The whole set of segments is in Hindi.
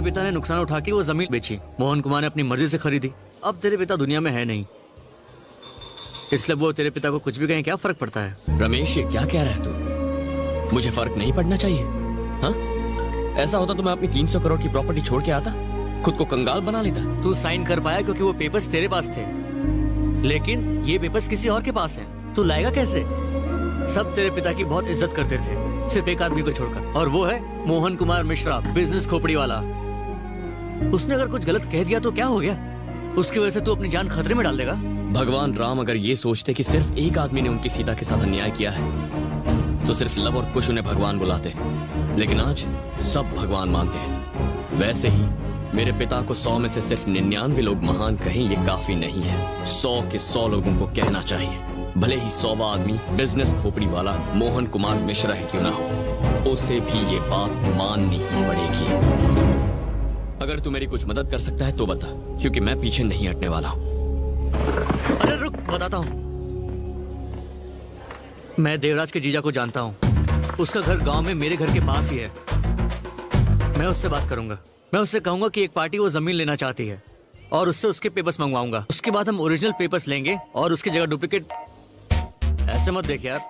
पिता ने नुकसान उठा के वो जमीन बेची, मोहन कुमार ने अपनी मर्जी से खरीदी। अब तेरे पिता दुनिया में है नहीं, इसलिए वो तेरे पिता को कुछ भी कहें क्या फर्क पड़ता है? रमेश, ये क्या कह रहा है तू? मुझे फर्क नहीं पड़ना चाहिए? हाँ, ऐसा होता तो मैं अपनी 300 करोड़ की प्रॉपर्टी छोड़ के आता, खुद को कंगाल बना लेता। तू साइन कर पाया क्योंकि वो पेपर्स तेरे पास थे, लेकिन ये पेपर्स किसी और के पास हैं। तू लाएगा कैसे? सब तेरे पिता की बहुत इज्जत करते थे, सिर्फ एक आदमी को छोड़कर, और वो है मोहन कुमार मिश्रा, बिजनेस खोपड़ी वाला। उसने अगर कुछ गलत कह दिया तो क्या हो गया? उसकी वजह से तू अपनी जान खतरे में डाल देगा? भगवान राम अगर ये सोचते कि सिर्फ एक आदमी ने उनकी सीता के साथ अन्याय किया है तो सिर्फ लव और कुश उन्हें भगवान बुलाते, लेकिन आज सब भगवान मानते हैं। वैसे ही मेरे पिता को 100 में से सिर्फ 99 लोग महान कहें ये काफी नहीं है। 100 के 100 लोगों को कहना चाहिए, भले ही 100वां आदमी बिजनेस खोपड़ी वाला मोहन कुमार मिश्रा है क्यों ना हो, उसे भी ये बात माननी ही पड़ेगी। अगर तू मेरी कुछ मदद कर सकता है तो बता, क्योंकि मैं पीछे नहीं हटने वाला हूँ। अरे रुक, बताता हूँ। मैं देवराज के जीजा को जानता हूँ, उसका घर गांव में मेरे घर के पास ही है। मैं उससे बात करूंगा, मैं उससे कहूंगा कि एक पार्टी वो जमीन लेना चाहती है और उससे उसके पेपर्स मंगवाऊंगा। उसके बाद हम ओरिजिनल पेपर्स लेंगे और उसकी जगह डुप्लीकेट। ऐसे मत देख यार,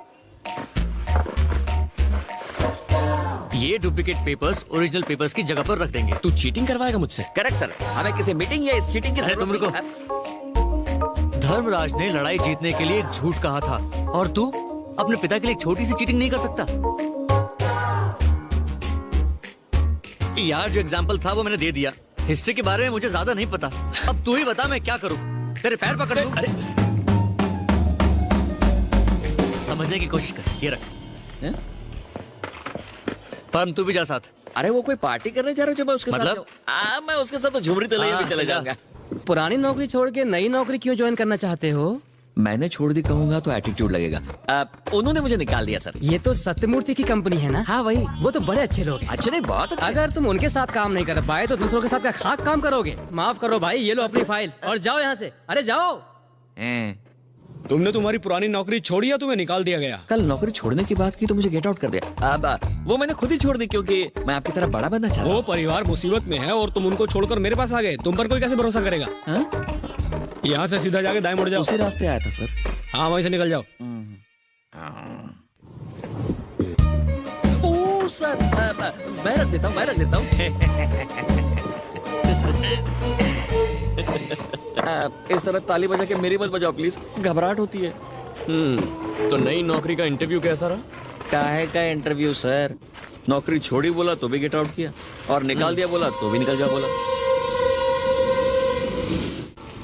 ये डुप्लीकेट पेपर्स ओरिजिनल पेपर्स की जगह पर रख देंगे। तू चीटिंग करवाएगा मुझसे? करेक्ट सर, हमें किसी मीटिंग या इस चीटिंग की अरे तुम रुको। धर्मराज ने लड़ाई जीतने के लिए झूठ कहा था और तू अपने पिता के लिए छोटी सी चीटिंग नहीं कर सकता? यार जो एग्जाम्पल था वो मैंने दे दिया। हिस्ट्री के बारे में मुझे ज्यादा नहीं पता, अब तू ही बता मैं क्या करूं? तेरे पैर पकड़ लूं? अरे समझने की कोशिश कर, ये रख। परम तू भी जा साथ। अरे वो कोई पार्टी करने जा रहे हो जो मैं उसके साथ मतलब? जाऊं? मैं उसके साथ तो झुमरी तलैया भी चले जा। जाऊंगा। पुरानी नौकरी छोड़ के नई नौकरी क्यों ज्वाइन करना चाहते हो? मैंने छोड़ दी कहूंगा तो एटीट्यूड लगेगा। उन्होंने मुझे निकाल दिया सर। ये तो सत्यमूर्ति की कंपनी है ना? हाँ वही। वो तो बड़े अच्छे लोग हैं। अच्छे नहीं, बहुत अच्छे। अगर तुम उनके साथ काम नहीं कर पाए तो दूसरों के साथ क्या खाक काम करोगे? माफ करो भाई, ये लो अपनी फाइल और जाओ यहाँ से। अरे जाओ। तुमने तुम्हारी पुरानी नौकरी छोड़ी या तुम्हें निकाल दिया गया? कल नौकरी छोड़ने की बात की तो मुझे गेट आउट कर दिया। अब वो मैंने खुद ही छोड़ दी क्योंकि मैं आपकी तरह बड़ा बनना चाहता वो हूँ। परिवार मुसीबत में है और तुम उनको छोड़कर मेरे पास आ गए। तुम पर कोई कैसे भरोसा करेगा? यहाँ से सीधा जाके दाएं मुड़ जाओ। उसी रास्ते आया था सर। हाँ वहीं से निकल जाओ। ओ सर, मैं रख देता हूँ। इस तरह ताली बजा के मेरी मत बजाओ प्लीज, घबराहट होती है। तो नई नौकरी का इंटरव्यू कैसा रहा? काहे का इंटरव्यू सर? नौकरी छोड़ी बोला तो भी गेट आउट किया और निकाल दिया बोला तो भी निकल जा बोला।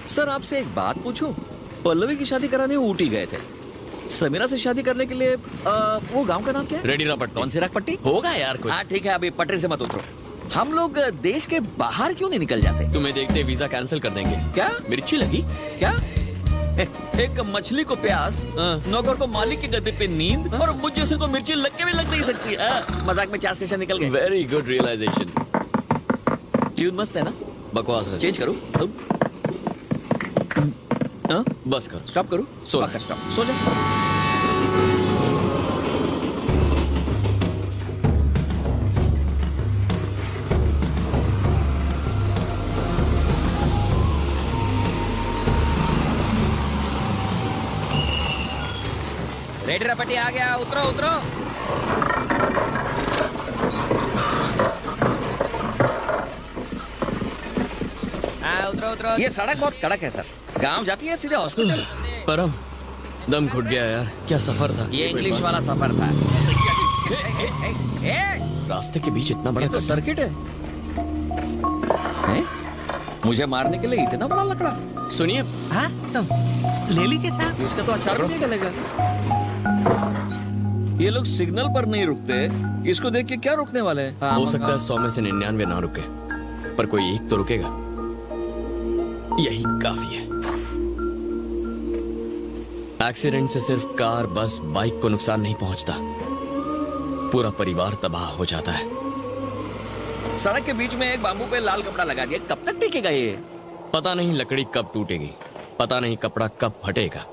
सर आपसे एक बात पूछूं? पल्लवी की शादी कराने वो ऊटी गए थे, समीरा से शादी करने के लिए वो गांव का नाम क्या है? रेडी रपट। कौन सी रखपट्टी? होगा यार कुछ। हाँ ठीक है, अभी पटरी से मत उतरो। हम लोग देश के बाहर क्यों नहीं निकल जाते? तुम्हें देखते वीजा कैंसिल कर देंगे। क्या मिर्ची लगी क्या? एक मछली को प्यास, नौकर को मालिक की गद्दे पे नींद और मुझ जैसे को मिर्ची लग के भी लग नहीं सकती। मजाक में 4 स्टेशन निकल गए। Very good realisation. ट्यून मस्त है ना? बकवास है। चेंज करूं? बस करो। स्टॉप करूं? सो जा। स्टॉप। सो जा। रेडी रपटी आ गया, उतरो उतरो। उतरो। ये सड़क बहुत कड़क है सर, गांव जाती है सीधे हॉस्पिटल। परम दम घुट गया यार, क्या सफर था। ये इंग्लिश वाला सफर था। रास्ते के बीच इतना बड़ा ये तो सर्किट है। मुझे मारने के लिए इतना बड़ा लकड़ा? सुनिए। हाँ तुम ले लीजिए साहब। इसका तो अचार भी नहीं डलेगा। ये लोग सिग्नल पर नहीं रुकते, इसको देख के क्या रुकने वाले हैं? हो सकता है 100 में से 99 ना रुके, पर कोई एक तो रुकेगा, यही काफी है। एक्सीडेंट से सिर्फ कार, बस, बाइक को नुकसान नहीं पहुंचता, पूरा परिवार तबाह हो जाता है। सड़क के बीच में एक बाम्बू पे लाल कपड़ा लगा दिया, कब तक टिकेगा ये? पता नहीं लकड़ी कब टूटेगी, पता नहीं कपड़ा कब फटेगा,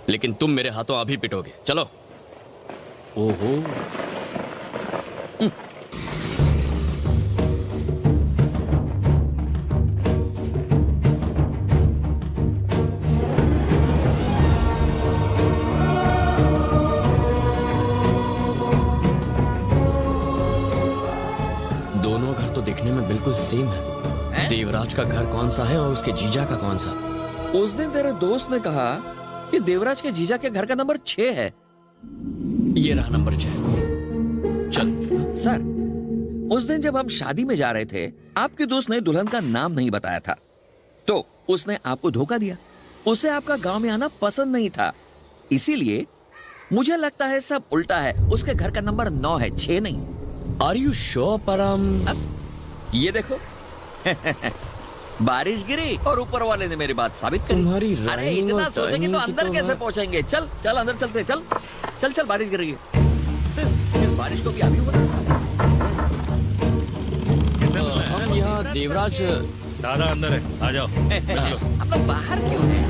लेकिन तुम मेरे हाथों अभी पिटोगे। चलो। ओहो। सेम है। हैं? देवराज का घर कौन सा है और उसके जीजा का कौन सा? उस दिन तेरे दोस्त ने कहा कि देवराज के जीजा के घर का नंबर 6 है। ये रहा नंबर 6। चल। सर, उस दिन जब हम शादी में जा रहे थे, आपके दोस्त ने दुल्हन का नाम नहीं बताया था, तो उसने आपको धोखा दिया। उसे आपका गांव में आना पसंद नहीं था, इसीलिए मुझे लगता है सब उल्टा है। उसके घर का नंबर 9 है, 6 नहीं। आर यू श्योर परम? ये देखो बारिश गिरी और ऊपर वाले ने मेरी बात साबित करी। तुम्हारी अरे rhyming इतना और सोचेंगे तो timing की अंदर तो कैसे बात- पहुंचेंगे? चल चल अंदर चलते, चल चल चल, बारिश गिर रही है। इस बारिश को भी अभी बता। हम यहाँ देवराज दादा अंदर है, आ जाओ। आप लोग बाहर क्यों हैं?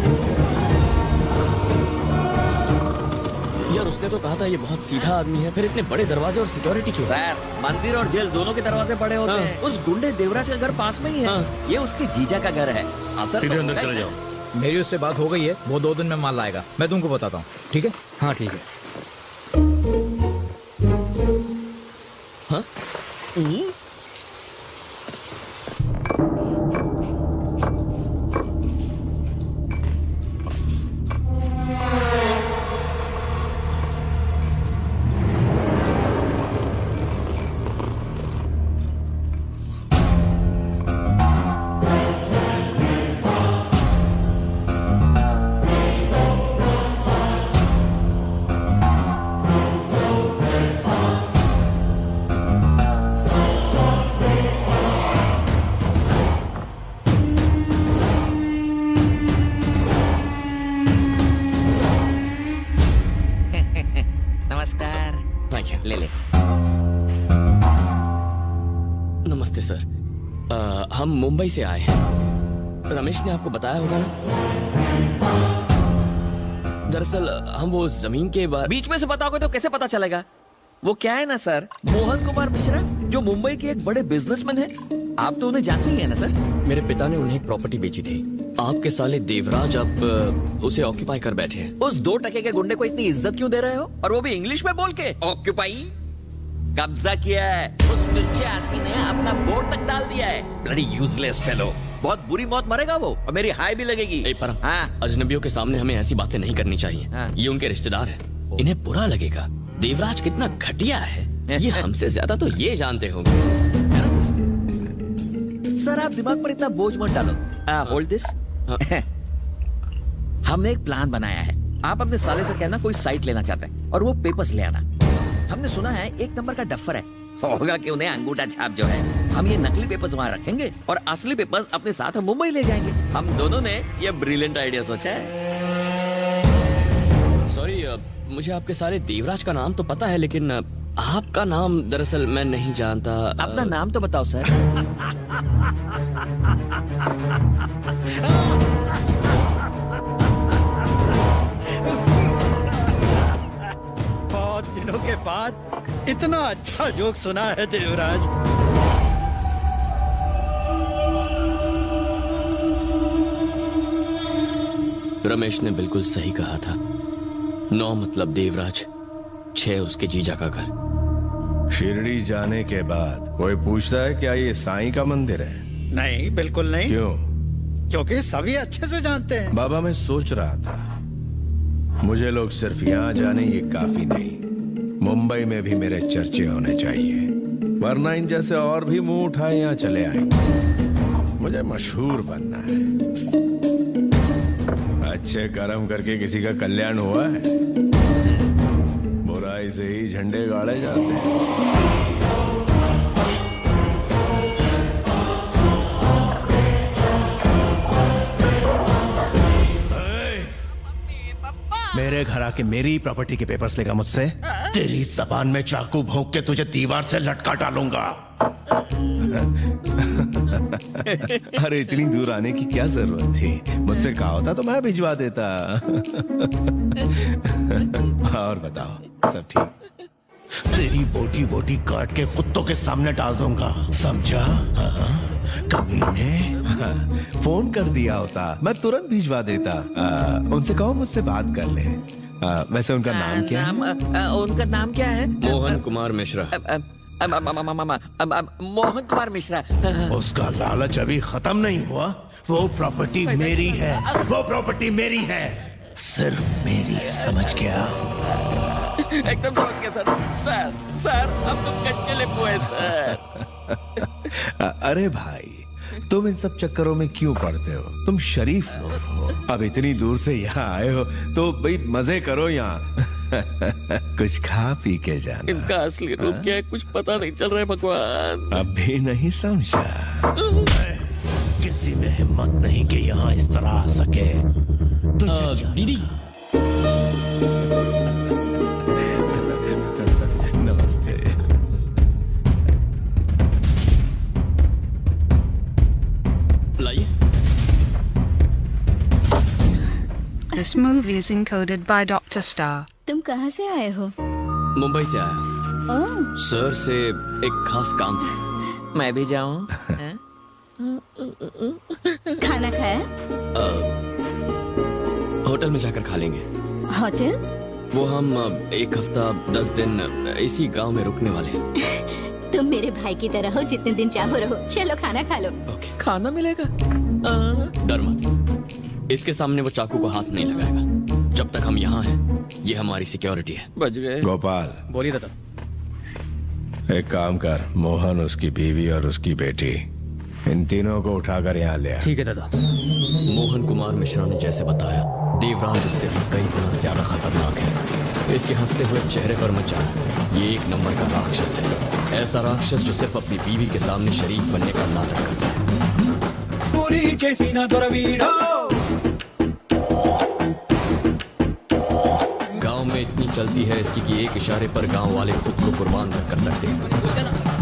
यार उसने तो कहा था ये बहुत सीधा आदमी है, फिर इतने बड़े दरवाजे और सिक्योरिटी क्यों? सर, मंदिर और जेल दोनों के दरवाजे बड़े होते हैं। उस गुंडे देवराज का घर पास में ही है। ये उसके जीजा का घर है। असर सीधे तो अंदर होगा ही चले ना। जाओ। मेरी उससे बात हो गई है, वो 2 दिन में माल लाएगा। मैं तुमको बताता हूँ, ठीक है? हाँ ठीक है। हाँ? नमस्कार। Thank you. ले ले। नमस्ते सर। हम मुंबई से आए हैं। रमेश ने आपको बताया होगा ना? दरअसल हम वो जमीन के बारे। बीच में से बताओगे तो कैसे पता चलेगा? वो क्या है ना सर, मोहन कुमार मिश्रा, जो मुंबई के एक बड़े बिजनेसमैन हैं। आप तो उन्हें जानते ही हैं ना सर? मेरे पिता ने उन्हें एक प्रॉपर्टी बेची थी। आपके साले देवराज अब उसे ऑक्यूपाई कर बैठे हैं। उस 2 टके के गुंडे को इतनी इज्जत क्यों दे रहे हो? और वो भी इंग्लिश में बोल के। ऑक्यूपाई कब्जा किया है। उस टुच्चे आदमी ने अपना बोर्ड तक डाल दिया है। Bloody useless fellow. बहुत बुरी मौत मरेगा वो, और मेरी हाई भी लगेगी। ए परम, हाँ। अजनबियों के सामने हमें ऐसी बातें नहीं करनी चाहिए। हाँ। ये उनके रिश्तेदार हैं, इन्हें बुरा लगेगा। देवराज कितना घटिया है ये हमसे ज्यादा तो ये जानते होंगे, है ना सर? सर, आप दिमाग पर इतना बोझ मत डालो। Hold this. हमने एक प्लान बनाया है। आप अपने साले से कहना कोई साइट लेना चाहते हैं और वो पेपर्स ले आना। हमने सुना है 1 नंबर का डफर है। होगा कि उन्हें अंगूठा छाप जो है, हम ये नकली पेपर्स वहाँ रखेंगे और असली पेपर्स अपने साथ हम मुंबई ले जाएंगे। हम दोनों ने ये ब्रिलियंट आइडिया सोचा है। सॉरी, मुझे आपके सारे देवराज का नाम तो पता है, लेकिन आपका नाम दरअसल मैं नहीं जानता। अपना नाम तो बताओ सर। बहुत दिनों के बाद इतना अच्छा जोक सुना है देवराज। रमेश ने बिल्कुल सही कहा था। 9 मतलब देवराज, 6 उसके जीजा का घर। शिरडी जाने के बाद कोई पूछता है क्या ये साईं का मंदिर है? नहीं, बिल्कुल नहीं। क्यों? क्योंकि सभी अच्छे से जानते हैं। बाबा, मैं सोच रहा था मुझे लोग सिर्फ यहाँ जाने ये काफी नहीं, मुंबई में भी मेरे चर्चे होने चाहिए, वरना इन जैसे और भी मुंह उठाए यहाँ चले आएंगे। मुझे मशहूर बनना है। अच्छे कर्म करके किसी का कल्याण हुआ है? बुराई से ही झंडे गाड़े जाते हैं। मेरे घर आके मेरी प्रॉपर्टी के पेपर्स लेगा मुझसे, तेरी जबान में चाकू भोंक के तुझे दीवार से लटका डालूंगा। अरे इतनी दूर आने की क्या जरूरत थी? मुझसे कहा होता तो मैं भिजवा देता। और बताओ, सब ठीक? तेरी बोटी बोटी काट के कुत्तों के सामने डाल दूंगा, समझा? हाँ? कमीने, हाँ, फोन कर दिया होता मैं तुरंत भिजवा देता। उनसे कहो मुझसे बात कर ले। वैसे उनका नाम क्या है? उनका नाम क्या है? मोहन कुमार मिश्रा। मोहन कुमार मिश्रा। उसका लालच अभी खत्म नहीं हुआ। वो प्रॉपर्टी मेरी है, वो प्रॉपर्टी मेरी है, सिर्फ मेरी, समझ गया? एकदम समझ गया सर। सर सर हम लोग कच्चे लिंबू है सर। अरे भाई, तुम इन सब चक्करों में क्यों पड़ते हो? तुम शरीफ लोग हो, अब इतनी दूर से यहाँ आए हो तो भाई मजे करो यहाँ। कुछ खा पी के जाना। इनका असली रूप क्या है कुछ पता नहीं चल रहा है भगवान। अभी नहीं समझा? किसी में हिम्मत नहीं कि यहाँ इस तरह आ सके। दीदी, नमस्ते। लाइए। This movie is encoded by Dr. Star. तुम कहाँ से आए हो? मुंबई से आया। ओह, सर से एक खास काम था। मैं भी जाऊं? खाना खाया? होटल में जाकर खा लेंगे। होटल? वो हम 1 हफ्ता 10 दिन इसी गांव में रुकने वाले हैं। तुम मेरे भाई की तरह हो, जितने दिन चाहो रहो। चलो खाना खा लो। ओके। खाना मिलेगा? डर मत, इसके सामने वो चाकू को हाथ नहीं लगाएगा। जब तक हम यहाँ हैं, ये हमारी सिक्योरिटी है। बच गए। गोपाल, बोलिए दादा। एक काम कर, मोहन, उसकी बीवी और उसकी बेटी, इन तीनों को उठाकर यहाँ ले आ। ठीक है दादा। मोहन कुमार मिश्रा ने जैसे बताया, देवराज उससे भी कई गुना ज्यादा खतरनाक है। इसके हंसते हुए चेहरे पर मचा ये एक नंबर का राक्षस है। ऐसा राक्षस जो सिर्फ अपनी बीवी के सामने शरीफ बनने का नाटक करता है। गांव में इतनी चलती है इसकी कि एक इशारे पर गांव वाले खुद को कुर्बान तक कर सकते हैं।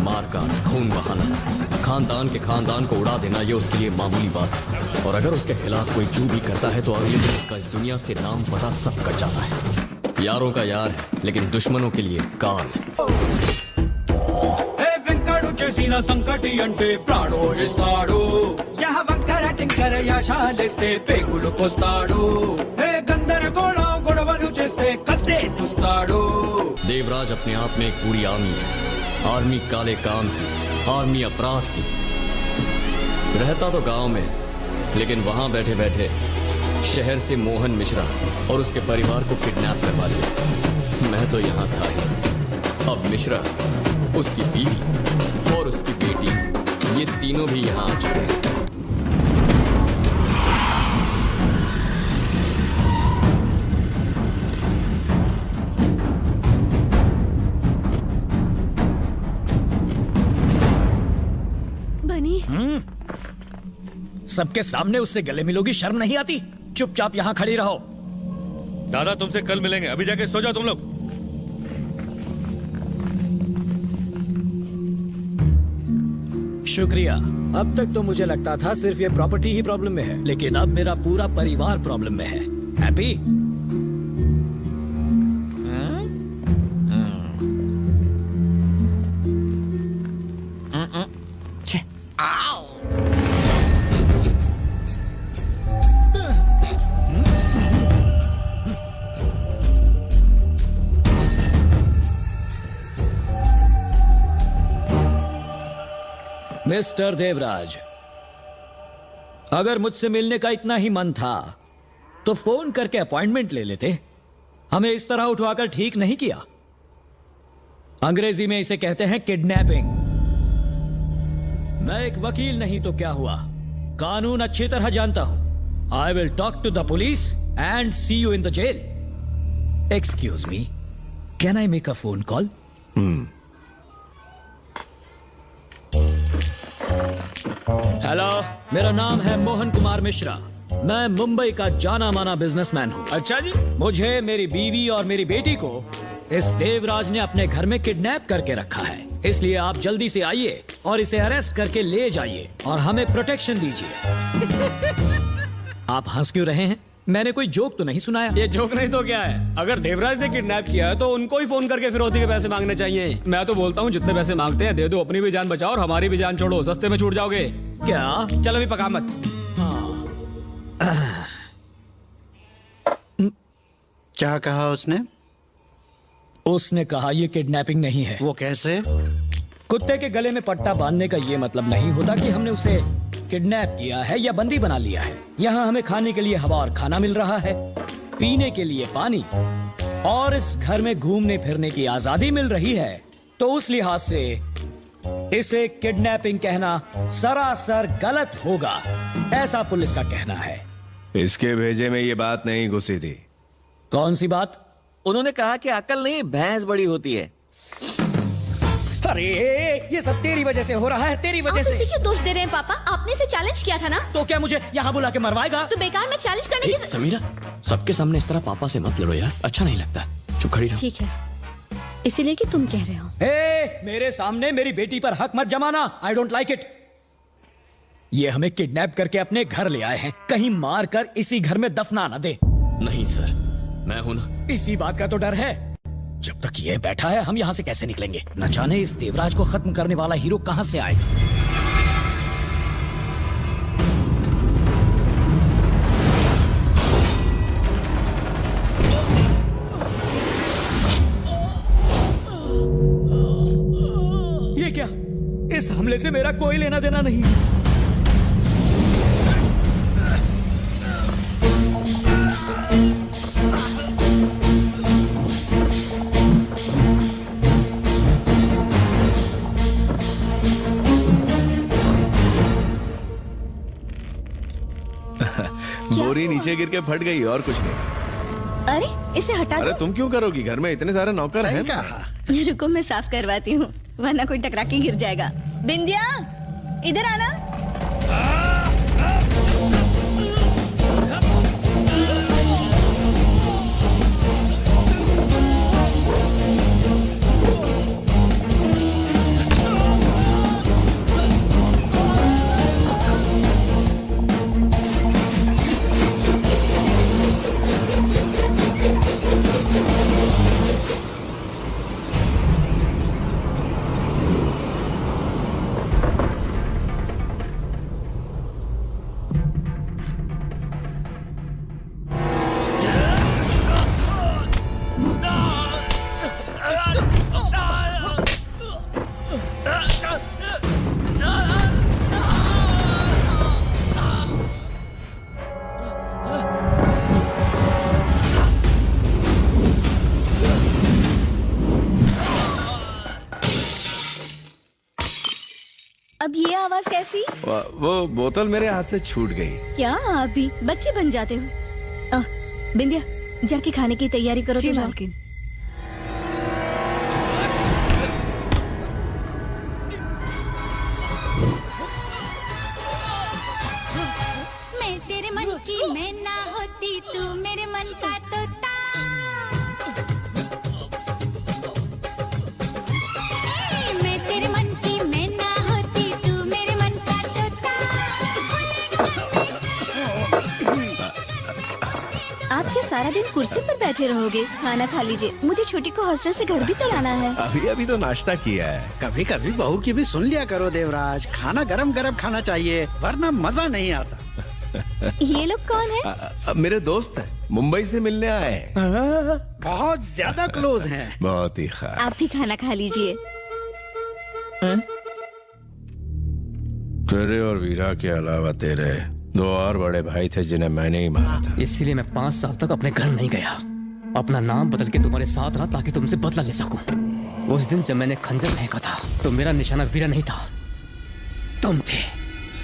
मारकाट, खून बहाना, खानदान के खानदान को उड़ा देना, ये उसके लिए मामूली बात है। और अगर उसके खिलाफ कोई जू भी करता है तो अगले दिन उसका इस दुनिया से नाम पता सब कट जाता है। यारों का यार है, लेकिन दुश्मनों के लिए काल है। చేసిన సంకటి అంటే ప్రాణో ఇస్తాడు యహ వంకర టింకర యాశాలిస్తే పేగులు కోస్తాడు హే గందరగోళం గొడవలు చేస్తే కత్తే తుస్తాడు। देवराज अपने आप में एक पूरी आर्मी है। आर्मी काले काम की, आर्मी अपराध की। रहता तो गांव में, लेकिन वहां बैठे बैठे शहर से मोहन मिश्रा और उसके परिवार को किडनैप करवा लिया। मैं तो यहाँ था ही। अब मिश्रा, उसकी बीवी और उसकी बेटी, ये तीनों भी यहाँ आ चुके हैं। बनी, सबके सामने उससे गले मिलोगी, शर्म नहीं आती? चुपचाप यहाँ खड़ी रहो। दादा तुमसे कल मिलेंगे, अभी जाके सो जाओ तुम लोग। शुक्रिया। अब तक तो मुझे लगता था सिर्फ ये प्रॉपर्टी ही प्रॉब्लम में है, लेकिन अब मेरा पूरा परिवार प्रॉब्लम में है। हैप्पी? मिस्टर देवराज, अगर मुझसे मिलने का इतना ही मन था तो फोन करके अपॉइंटमेंट ले लेते। हमें इस तरह उठवाकर ठीक नहीं किया। अंग्रेजी में इसे कहते हैं किडनैपिंग। मैं एक वकील नहीं तो क्या हुआ, कानून अच्छी तरह जानता हूं। I will talk to the police and see you in the jail. Excuse me, can I make a phone call? Hello, मेरा नाम है मोहन कुमार मिश्रा। मैं मुंबई का जाना माना बिजनेसमैन हूँ। अच्छा जी। मुझे, मेरी बीवी और मेरी बेटी को इस देवराज ने अपने घर में किडनैप करके रखा है। इसलिए आप जल्दी से आइए और इसे अरेस्ट करके ले जाइए और हमें प्रोटेक्शन दीजिए। आप हंस क्यों रहे हैं? मैंने कोई जोक तो नहीं सुनाया। ये जोक नहीं तो क्या है? अगर देवराज ने किडनैप किया है तो उनको ही फोन करके फिरौती के पैसे मांगने चाहिए। मैं तो बोलता हूँ जितने पैसे मांगते हैं दे दो, अपनी भी जान बचाओ और हमारी भी जान छोड़ो, सस्ते में छूट जाओगे। क्या? चलो अभी पका मत। क्या कहा उसने? उसने कहा ये किडनैपिंग नहीं है। वो कैसे? कुत्ते के गले में पट्टा बांधने का ये मतलब नहीं होता कि हमने उसे किडनैप किया है या बंदी बना लिया है। यहाँ हमें खाने के लिए हवा और खाना मिल रहा है, पीने के लिए पानी, और इस घर में घूमने फिरने की आजादी मिल रही है। तो उस लिहाज से इसे किडनैपिंग कहना सरासर गलत होगा, ऐसा पुलिस का कहना है। इसके भेजे में ये बात नहीं घुसी थी। कौन सी बात? उन्होंने कहा कि अकल नहीं भैंस बड़ी होती है। अरे ये सब तेरी वजह से हो रहा है, तेरी वजह आप से। इसे क्यों दोष दे रहे हैं पापा? आपने इसे चैलेंज किया था ना? तो क्या मुझे यहाँ बुला के मरवाएगा? तो बेकार में चैलेंज करने की। समीरा, सबके सामने इस तरह पापा से मत लड़ो यार, अच्छा नहीं लगता। चुप खड़ी रहो। ठीक है, इसीलिए कि तुम कह रहे हो। मेरे सामने मेरी बेटी पर हक मत जमाना। I don't like it. ये हमें किडनैप करके अपने घर ले आए हैं, कहीं मार कर इसी घर में दफना न दे। नहीं सर, मैं हूं ना। इसी बात का तो डर है। जब तक ये बैठा है हम यहाँ से कैसे निकलेंगे? न जाने इस देवराज को खत्म करने वाला हीरो कहाँ से आए। ये क्या? इस हमले से मेरा कोई लेना देना नहीं। बोरी नीचे गिर के फट गई और कुछ नहीं। अरे इसे हटा अरे दो। तुम क्यों करोगी? घर में इतने सारे नौकर हैं। रुको मैं साफ करवाती हूँ, वरना कोई टकरा के गिर जाएगा। बिंदिया, इधर आना। अब ये आवाज कैसी? वो बोतल मेरे हाथ से छूट गई। क्या आप भी बच्चे बन जाते हो? बिंदिया, जाके खाने की तैयारी करो। तो मालकिन, मैं तेरे मन की मैं ना होती, तू मेरे मन का तोता। मैं तेरे मन की मैं ना होती, तू मेरे मन का तोता। आप क्या सारा दिन कुर्सी पर बैठे रहोगे? खाना खा लीजिए, मुझे छोटी को हॉस्टल से घर भी तो लाना है। अभी तो नाश्ता किया है। कभी कभी बहू की भी सुन लिया करो देवराज। खाना गरम गरम खाना चाहिए, वरना मजा नहीं आता। ये लोग कौन है? मेरे दोस्त हैं, मुंबई से मिलने आए हैं। बहुत ज्यादा क्लोज हैं। बहुत ही खास। आप भी खाना खा लीजिए। तेरे और वीरा के अलावा तेरे 2 और बड़े भाई थे जिन्हें मैंने ही मारा था। इसीलिए मैं 5 साल तक अपने घर नहीं गया। अपना नाम बदल के तुम्हारे साथ रहा ताकि तुमसे बदला ले सकूं। उस दिन जब मैंने खंजर फेंका था तो मेरा निशाना वीरा नहीं था, तुम थे,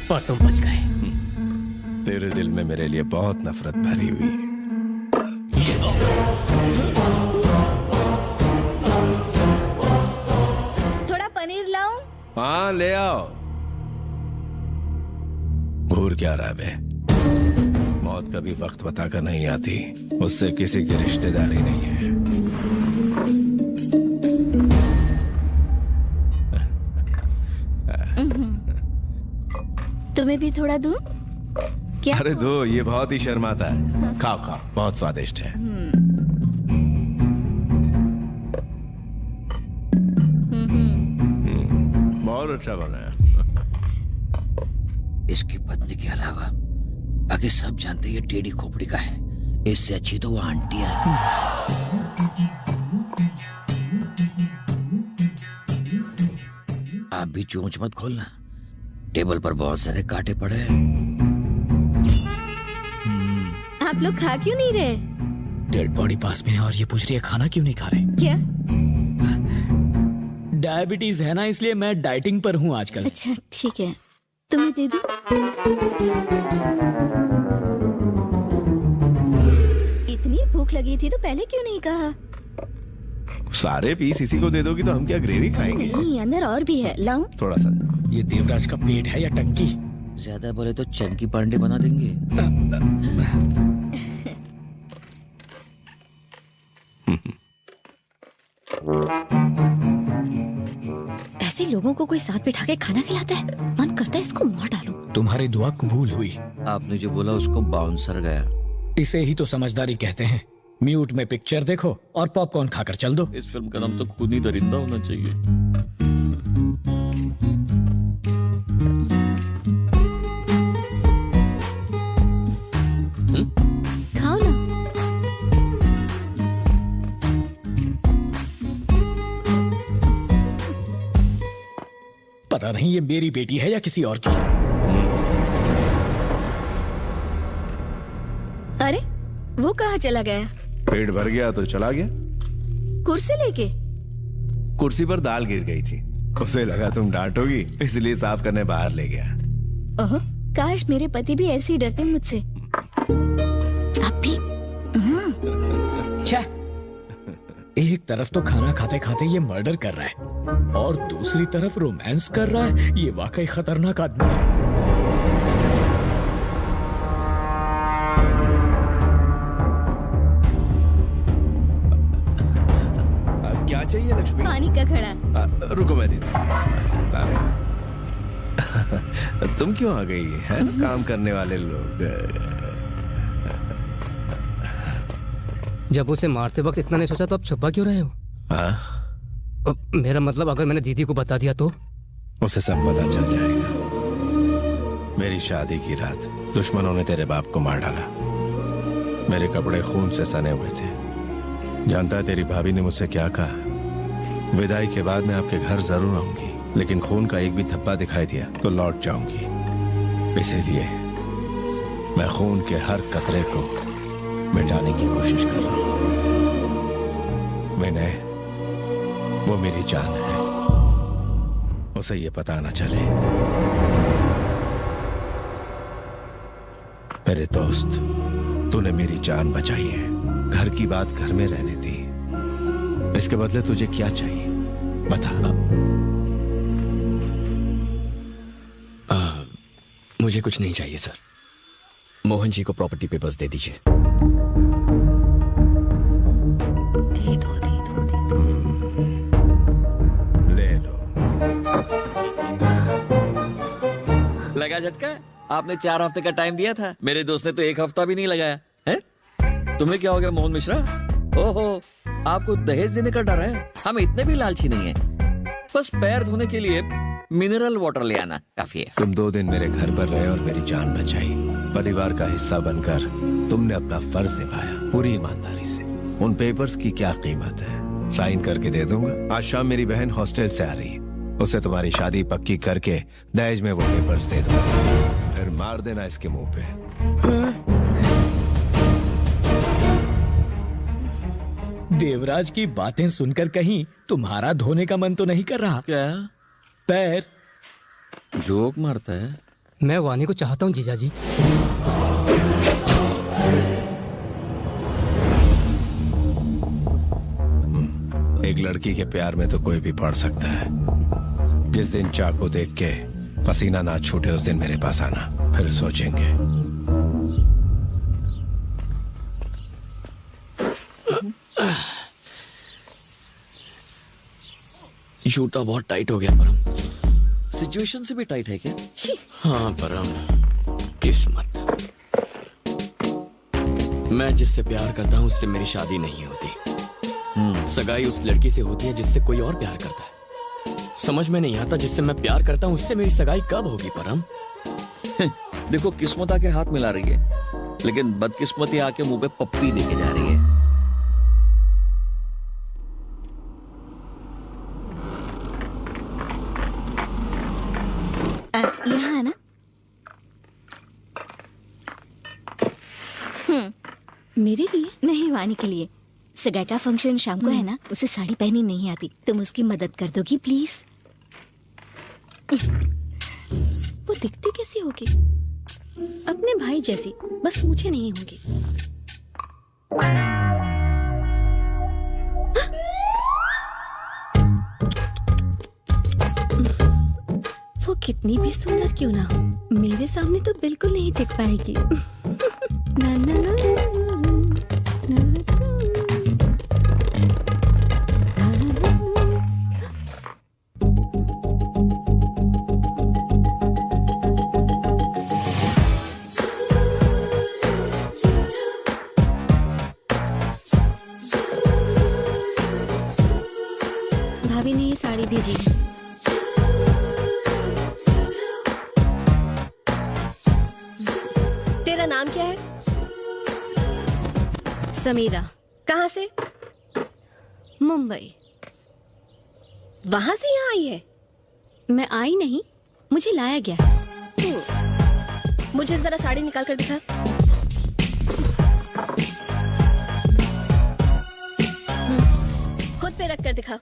पर तुम बच गए। तेरे दिल में मेरे लिए बहुत नफरत भरी हुई है। थोड़ा पनीर लाऊं? हाँ ले आओ। घूर क्या रहा बे? मौत कभी वक्त बताकर नहीं आती, उससे किसी की रिश्तेदारी नहीं है। तुम्हें भी थोड़ा दूं? क्या? अरे दो, ये बहुत ही शर्माता है। खाओ खाओ, बहुत स्वादिष्ट है। बहुत अच्छा बना है। इसकी पत्नी के अलावा बाकी सब जानते ये टेढ़ी खोपड़ी का है। इससे अच्छी तो वो आंटियां हैं। भी चोंच मत खोलना, टेबल पर बहुत सारे कांटे पड़े हैं। आप लोग खा क्यों नहीं रहे? डेड बॉडी पास में है और ये पूछ रही है खाना क्यों नहीं खा रहे। क्या? डायबिटीज है ना, इसलिए मैं डाइटिंग पर हूँ आजकल। अच्छा ठीक है, तुम्हें दे दूं? इतनी भूख लगी थी तो पहले क्यों नहीं कहा? सारे पीस इसी को दे दोगी तो हम क्या ग्रेवी खाएंगे? नहीं, अंदर और भी है, लाऊं? थोड़ा सा। ये देवराज का पेट है या टंकी? ज्यादा बोले तो चंकी पांडे बना देंगे। ऐसे लोगों को कोई साथ बिठा के खाना खिलाता है, मन करता है इसको मार डालूं। तुम्हारी दुआ कबूल हुई। आपने जो बोला उसको बाउंसर गया। इसे ही तो समझदारी कहते हैं। म्यूट में पिक्चर देखो और पॉपकॉर्न खाकर चल दो। इस फिल्म का नाम तो खूनी दरिंदा होना चाहिए। खाओ ना। पता नहीं ये मेरी बेटी है या किसी और की। अरे वो कहाँ चला गया? पेट भर गया तो चला गया। कुर्सी लेके? कुर्सी पर दाल गिर गई थी, उसे लगा तुम डांटोगी इसलिए साफ करने बाहर ले गया। ओह, काश मेरे पति भी ऐसे ही डरते मुझसे। अब भी एक तरफ तो खाना खाते खाते ये मर्डर कर रहा है और दूसरी तरफ रोमांस कर रहा है। ये वाकई खतरनाक आदमी है। क्या चाहिए लक्ष्मी? पानी का घड़ा। रुको मैं देता हूं। तुम क्यों आ गई है? काम करने वाले लोग। जब उसे मारते वक्त इतना नहीं सोचा तो अब छुपा क्यों रहे हो? मेरा मतलब अगर मैंने दीदी को बता दिया तो? उसे सब पता चल जाएगा। मेरी शादी की रात दुश्मनों ने तेरे बाप को मार डाला। मेरे कपड़े खून से सने हुए थे। जानता है तेरी भाभी ने मुझसे क्या कहा? विदाई के बाद मैं आपके घर जरूर आऊंगी, लेकिन खून का एक भी धब्बा दिखाई दिया तो लौट जाऊंगी। इसीलिए मैं खून के हर कतरे को मिटाने की कोशिश कर रहा हूं। मैंने, वो मेरी जान है, उसे ये पता ना चले। मेरे दोस्त, तूने मेरी जान बचाई है, घर की बात घर में रहने दी। इसके बदले तुझे क्या चाहिए बता। मुझे कुछ नहीं चाहिए सर। मोहन जी को प्रॉपर्टी पेपर्स दे दीजिए। दे दो, दे दो, दे दो। ले लो। लगा झटका? आपने 4 हफ्ते का टाइम दिया था, मेरे दोस्त ने तो 1 हफ्ता भी नहीं लगाया है। तुम्हें क्या हो गया मोहन मिश्रा? ओहो, आपको दहेज देने का डर है? हम इतने भी लालची नहीं है। बस पैर धोने के लिए मिनरल वाटर ले आना काफी है। तुम 2 दिन मेरे घर पर रहे और मेरी जान बचाई। परिवार का हिस्सा बनकर तुमने अपना फर्ज निभाया पूरी ईमानदारी से। उन पेपर्स की क्या कीमत है? साइन करके दे दूंगा। आज शाम मेरी बहन हॉस्टल से आ रही है, उसे तुम्हारी शादी पक्की करके दहेज में वो पेपर्स दे दूंगा। फिर मार देना इसके मुंह पे। देवराज की बातें सुनकर कहीं तुम्हारा धोने का मन तो नहीं कर रहा? क्या पैर जोक मारता है? मैं वानी को चाहता हूँ जीजा जी। एक लड़की के प्यार में तो कोई भी पड़ सकता है। जिस दिन चाकू देख के पसीना ना छूटे उस दिन मेरे पास आना, फिर सोचेंगे। जूता बहुत टाइट हो गया परम। सिचुएशन से भी टाइट है क्या? हाँ परम, किस्मत। मैं जिससे प्यार करता हूँ उससे मेरी शादी नहीं होती। सगाई उस लड़की से होती है जिससे कोई और प्यार करता है। समझ में नहीं आता जिससे मैं प्यार करता हूँ उससे मेरी सगाई कब होगी परम? देखो, किस्मत आके हाथ मिला रही है, लेकिन बदकिस्मती आके मुंह पे पप्पी देके जा रही है। मेरे लिए? नहीं, वानी के लिए। सगाई का फंक्शन शाम को है ना, उसे साड़ी पहनी नहीं आती, तुम उसकी मदद कर दोगी प्लीज? वो दिखती कैसी होगी? अपने भाई जैसी, बस मुझे नहीं होगी। वो कितनी भी सुंदर क्यों ना हो, मेरे सामने तो बिल्कुल नहीं दिख पाएगी। ना ना ना, ना, ना, भाभी ने ये साड़ी भेजी है। तेरा नाम क्या है? समीरा। कहाँ से? मुंबई। वहां से यहाँ आई है? मैं आई नहीं, मुझे लाया गया। मुझे जरा साड़ी निकाल कर दिखा। खुद पे रख कर दिखा।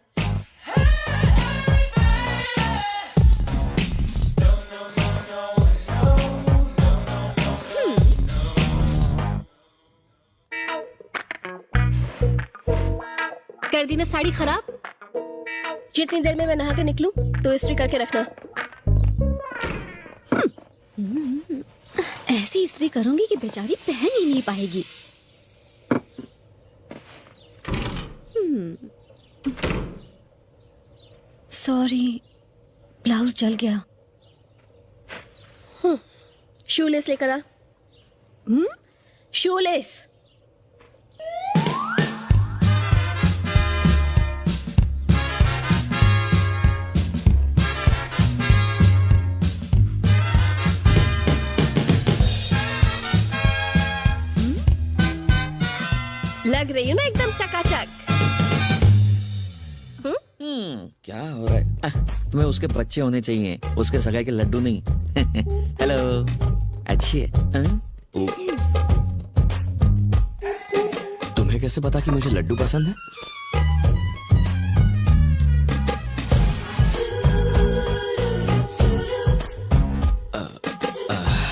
कर दी ना साड़ी खराब? जितनी देर में मैं नहा के निकलूं तो इस्त्री करके रखना। ऐसी इस्त्री करूंगी कि बेचारी पहन ही नहीं पाएगी। सॉरी, ब्लाउज जल गया। शूलेस लेकर आ। शूलेस। लग रही हूँ ना एकदम चकाचक। क्या हो रहा है? तुम्हें उसके बच्चे होने चाहिए, उसके सगाई के लड्डू नहीं। हेलो, अच्छी है। तुम्हें कैसे पता कि मुझे लड्डू पसंद है?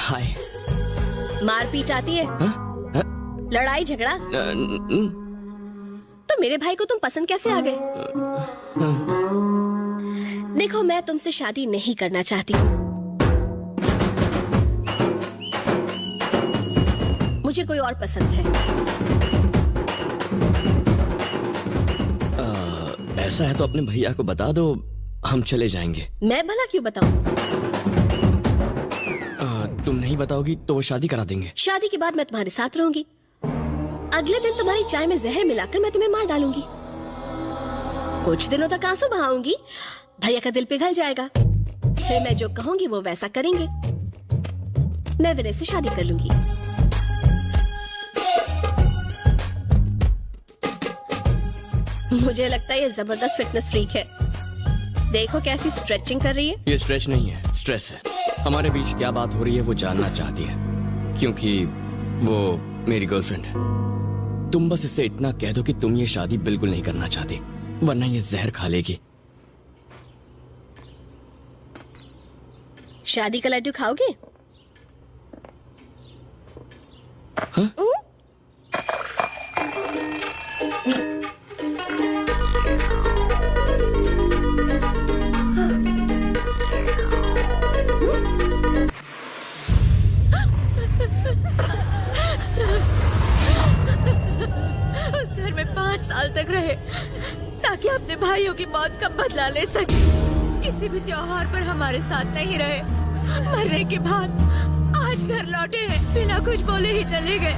हाय। मारपीट आती है? लड़ाई झगड़ा? तो मेरे भाई को तुम पसंद कैसे आ गए? देखो, मैं तुमसे शादी नहीं करना चाहती। मुझे कोई और पसंद है। ऐसा है तो अपने भैया को बता दो, हम चले जाएंगे। मैं भला क्यों बताऊं? तुम नहीं बताओगी तो वो शादी करा देंगे। शादी के बाद मैं तुम्हारे साथ रहूंगी। अगले दिन तुम्हारी चाय में जहर मिलाकर मैं तुम्हें मार डालूंगी। कुछ दिनों तक आंसू बहाऊंगी, भैया का दिल पिघल जाएगा। फिर मैं जो कहूंगी वो वैसा करेंगे। मैं विनय से शादी कर लूंगी। मुझे लगता है ये जबरदस्त फिटनेस फ्रीक है। देखो कैसी स्ट्रेचिंग कर रही है। ये स्ट्रेच नहीं है, स्ट्रेस है। हमारे बीच क्या बात हो रही है वो जानना चाहती है, क्योंकि वो मेरी गर्लफ्रेंड है। तुम बस इससे इतना कह दो कि तुम ये शादी बिल्कुल नहीं करना चाहती, वरना ये जहर खा लेगी। शादी का लड्डू खाओगे? हाँ? उस घर में 5 साल तक रहे ताकि अपने भाइयों की मौत का बदला ले सके। किसी भी त्योहार पर हमारे साथ नहीं रहे। मरने के बाद आज घर लौटे हैं, बिना कुछ बोले ही चले गए।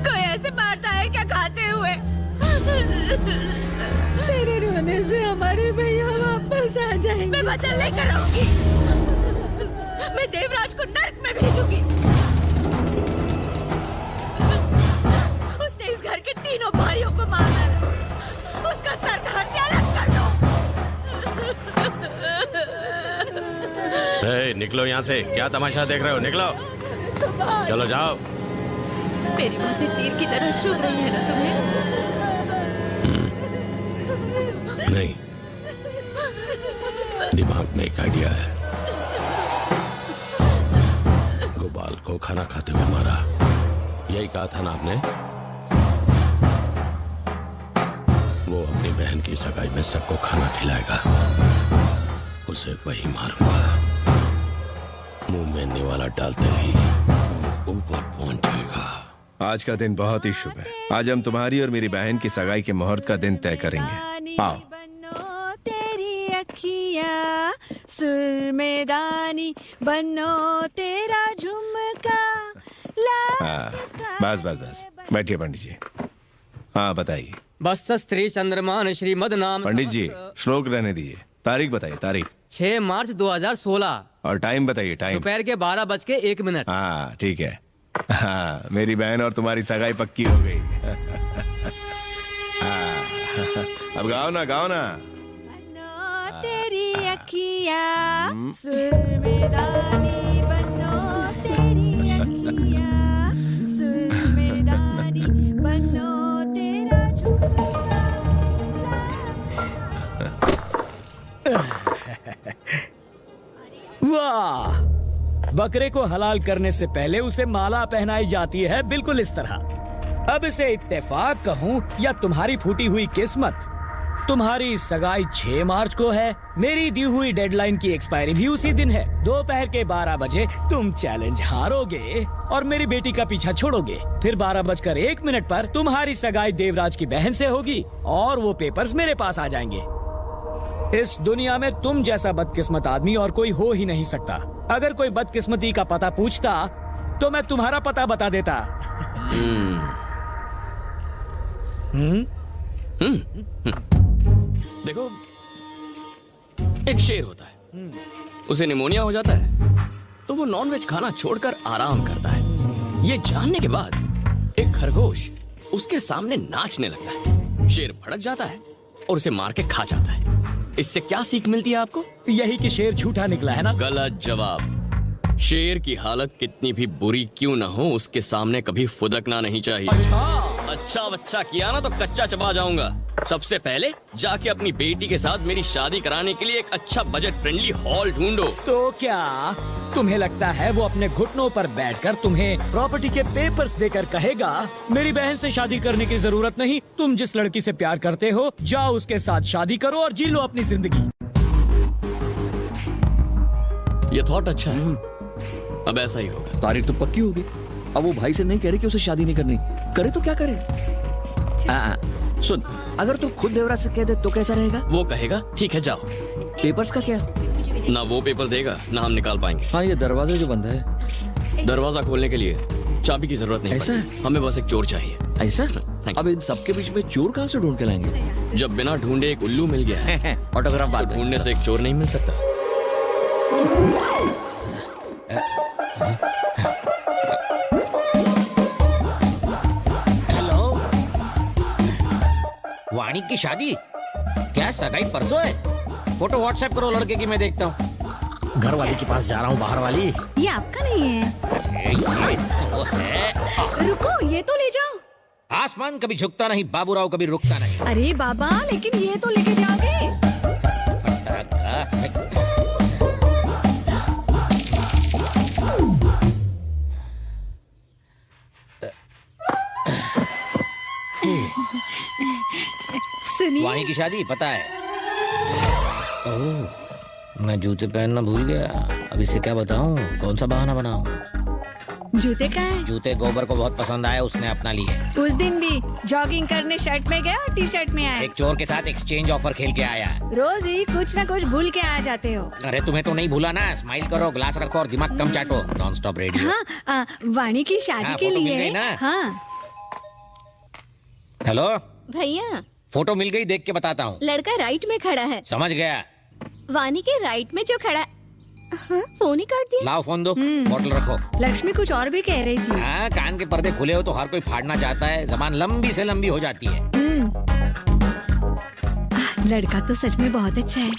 कोई ऐसे मारता है क्या खाते हुए? तेरे रोने से हमारे भैया वापस आ जाएंगे। मैं बदल लेकर आऊंगी। मैं देवराज को नर्क में भेजूंगी। उसने इस घर के तीनों भाइयों को मारा है। उसका सर घर से अलग कर दो। निकलो यहाँ से, क्या तमाशा देख रहे हो? निकलो, चलो जाओ। मेरी बातें तीर की तरह चुभ रही है ना तुम्हें? नहीं, दिमाग में एक आइडिया है। गोपाल को खाना खाते हुए मारा, यही कहा था ना आपने? वो अपनी बहन की सगाई में सबको खाना खिलाएगा, उसे वही मारूंगा। मुंह में निवाला डालते ही ऊपर पहुंच जाएगा। आज का दिन बहुत ही शुभ है। आज हम तुम्हारी और मेरी बहन की सगाई के मुहूर्त का दिन तय करेंगे। आओ। तेरी अखियाँ सुरमेदानी बनो तेरा झुमका। हाँ, बस बस बस, बैठिए पंडित जी। हाँ बताइए। बस्त स्त्री चंद्रमान श्रीमद नाम। पंडित जी, श्लोक रहने दीजिए। तारीख बताइए, तारीख। 6 मार्च 2016। और टाइम बताइए, टाइम। दोपहर के 12:01। हाँ ठीक है। हाँ, मेरी बहन और तुम्हारी सगाई पक्की हो गई। हाँ, अब गाओ ना, गाओ ना। तेरी अखियाँ सुरमेदानी बनो तेरी अखियाँ सुरमेदानी बनो तेरा झुमका। वाह, बकरे को हलाल करने से पहले उसे माला पहनाई जाती है, बिल्कुल इस तरह। अब इसे इत्तेफाक कहूँ या तुम्हारी फूटी हुई किस्मत, तुम्हारी सगाई 6 मार्च को है। मेरी दी हुई डेडलाइन की एक्सपायरी भी उसी दिन है। दोपहर के 12 बजे तुम चैलेंज हारोगे और मेरी बेटी का पीछा छोड़ोगे। फिर 12:01 पर तुम्हारी सगाई देवराज की बहन से होगी और वो पेपर्स मेरे पास आ जाएंगे। इस दुनिया में तुम जैसा बदकिस्मत आदमी और कोई हो ही नहीं सकता। अगर कोई बदकिस्मती का पता पूछता तो मैं तुम्हारा पता बता देता। देखो, एक शेर होता है, उसे निमोनिया हो जाता है तो वो नॉनवेज खाना छोड़कर आराम करता है। ये जानने के बाद एक खरगोश उसके सामने नाचने लगता है। शेर भड़क जाता है और उसे मार के खा जाता है। इससे क्या सीख मिलती है आपको? यही कि शेर झूठा निकला है ना। गलत जवाब। शेर की हालत कितनी भी बुरी क्यों ना हो, उसके सामने कभी फुदकना नहीं चाहिए। अच्छा बच्चा किया ना तो कच्चा चबा जाऊंगा। सबसे पहले जाके अपनी बेटी के साथ मेरी शादी कराने के लिए एक अच्छा बजट फ्रेंडली हॉल ढूंढो। तो क्या तुम्हें लगता है वो अपने घुटनों पर बैठकर तुम्हें प्रॉपर्टी के पेपर्स देकर कहेगा मेरी बहन से शादी करने की जरूरत नहीं, तुम जिस लड़की से प्यार करते हो जाओ उसके साथ शादी करो और जी लो अपनी जिंदगी। ये थॉट अच्छा है। अब ऐसा ही होगा। तारीख तो पक्की होगी। अब वो भाई से नहीं कह रहे कि उसे शादी नहीं करनी, करे तो क्या करे। सुन, अगर तू खुद देवराज से कह दे तो कैसा रहेगा? वो कहेगा ठीक है जाओ। पेपर्स का क्या? ना वो पेपर देगा ना हम निकाल पाएंगे। हाँ, ये दरवाजा जो बंद है, दरवाजा खोलने के लिए चाबी की जरूरत नहीं। ऐसा है? हमें बस एक चोर चाहिए। ऐसा? अब इन सबके बीच में चोर कहाँ से ढूंढ के लाएंगे? जब बिना ढूंढे एक उल्लू मिल गया है ऑटोग्राफ तो ढूंढने से एक चोर नहीं मिल सकता। हेलो, वाणी की शादी? क्या सगाई परसों है? फोटो व्हाट्सएप करो लड़के की, मैं देखता हूँ। घर वाली के पास जा रहा हूँ, बाहर वाली। ये आपका नहीं है। ये तो है। रुको, ये तो ले जाओ। आसमान कभी झुकता नहीं, बाबूराव कभी रुकता नहीं। अरे बाबा, लेकिन ये तो लेके जाओगे। सुनिए, वाणी की शादी पता है? ओह, मैं जूते पहनना भूल गया। अब इसे क्या बताऊं, कौन सा बहाना बनाऊं? जूते का है? जूते गोबर को बहुत पसंद आए, उसने अपना लिए। उस दिन भी जॉगिंग करने शर्ट में गया और टी शर्ट में आया। एक चोर के साथ एक्सचेंज ऑफर खेल के आया। रोज ही कुछ ना कुछ भूल के आ जाते हो। अरे तुम्हें तो नहीं भूला ना। स्माइल करो, ग्लास रखो और दिमाग कम चाटो। Non stop radio. हाँ, वाणी की शादी हाँ, के फोटो मिल लिए गई ना? हाँ। हेलो भैया, फोटो मिल गई, देख के बताता हूँ। लड़का राइट में खड़ा है। समझ गया। वाणी के राइट में जो खड़ा, हाँ, फोन ही काट दिया। लाओ फोन दो, बोतल रखो। लक्ष्मी कुछ और भी कह रही थी। हाँ, कान के पर्दे खुले हो तो हर कोई फाड़ना चाहता है, जबान लंबी से लंबी हो जाती है। लड़का तो सच में बहुत अच्छा है।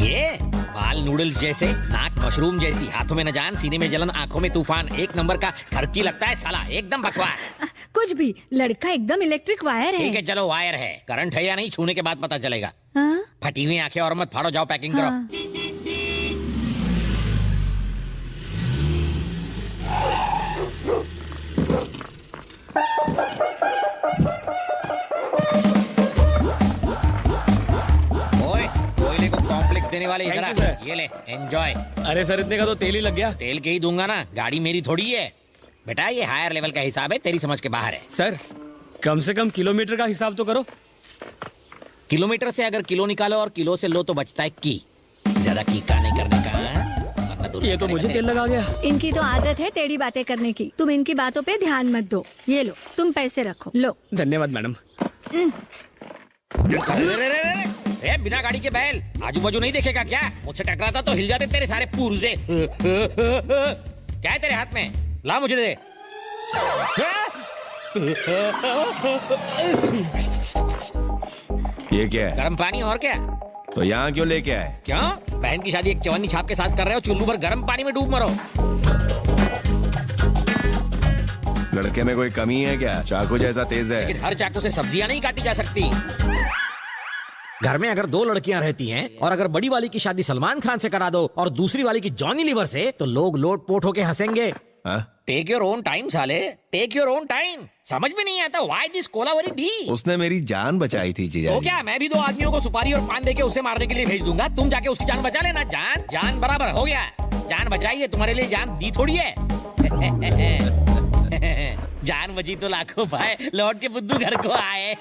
ये बाल नूडल्स जैसे, नाक मशरूम जैसी, हाथों में न जान, सीने में जलन, आंखों में तूफान, एक नंबर का खरकी लगता है साला, एकदम बकवास। कुछ भी, लड़का एकदम इलेक्ट्रिक वायर ठीक है। है चलो वायर है, करंट है या नहीं छूने के बाद पता चलेगा। हाँ? फटी हुई आंखें और मत फाड़ो, जाओ पैकिंग करो। हाँ। ओए, कोयले को कॉम्प्लेक्स देने वाले इधर आ, Thank you, sir. ये ले एंजॉय। अरे सर इतने का तो तेल ही लग गया। तेल के ही दूंगा ना, गाड़ी मेरी थोड़ी है बेटा, ये हायर लेवल का हिसाब है, तेरी समझ के बाहर है। सर कम से कम किलोमीटर का हिसाब तो करो। किलोमीटर से अगर किलो निकालो और किलो से लो तो बचता है की, ज्यादा की का नहीं करने का। वरना ये तो मुझे तेल लगा गया। इनकी तो आदत है टेढ़ी बातें करने की। तुम इनकी बातों पे ध्यान मत दो। ये लो, तुम पैसे रखो, लो। धन्यवाद मैडम। ए, बिना गाड़ी के बैल, आजू बाजू नहीं देखेगा क्या? मुझसे टकराता तो हिल जाते तेरे सारे पुर्जे। क्या है तेरे हाथ में? ला मुझे दे। ये क्या है? गर्म पानी और क्या? तो यहाँ क्यों लेके आए? क्यों? बहन की शादी एक चवन्नी छाप के साथ कर रहे हो, चुल्लू भर गर्म पानी में डूब मरो। लड़के में कोई कमी है क्या? चाकू जैसा तेज है। लेकिन हर चाकू से सब्जियां नहीं काटी जा सकती। घर में अगर दो लड़कियां रहती हैं और अगर बड़ी वाली की शादी सलमान खान से करा दो और दूसरी वाली की जॉनी लीवर से, तो लोग लोट पोट होके हंसेंगे। टेक योर ओन टाइम साले, टेक योर ओन टाइम। समझ में नहीं आता व्हाई दिस कोलावरी डी। उसने मेरी जान बचाई थी जीजा। तो क्या मैं भी दो आदमियों को सुपारी और पान देके उसे मारने के लिए भेज दूंगा, तुम जाके उसकी जान बचा लेना। जान जान बराबर हो गया, जान बचाई है, तुम्हारे लिए जान दी थोड़ी है। जान बची तो लाखों पाए, लौट के बुद्धू घर को आए।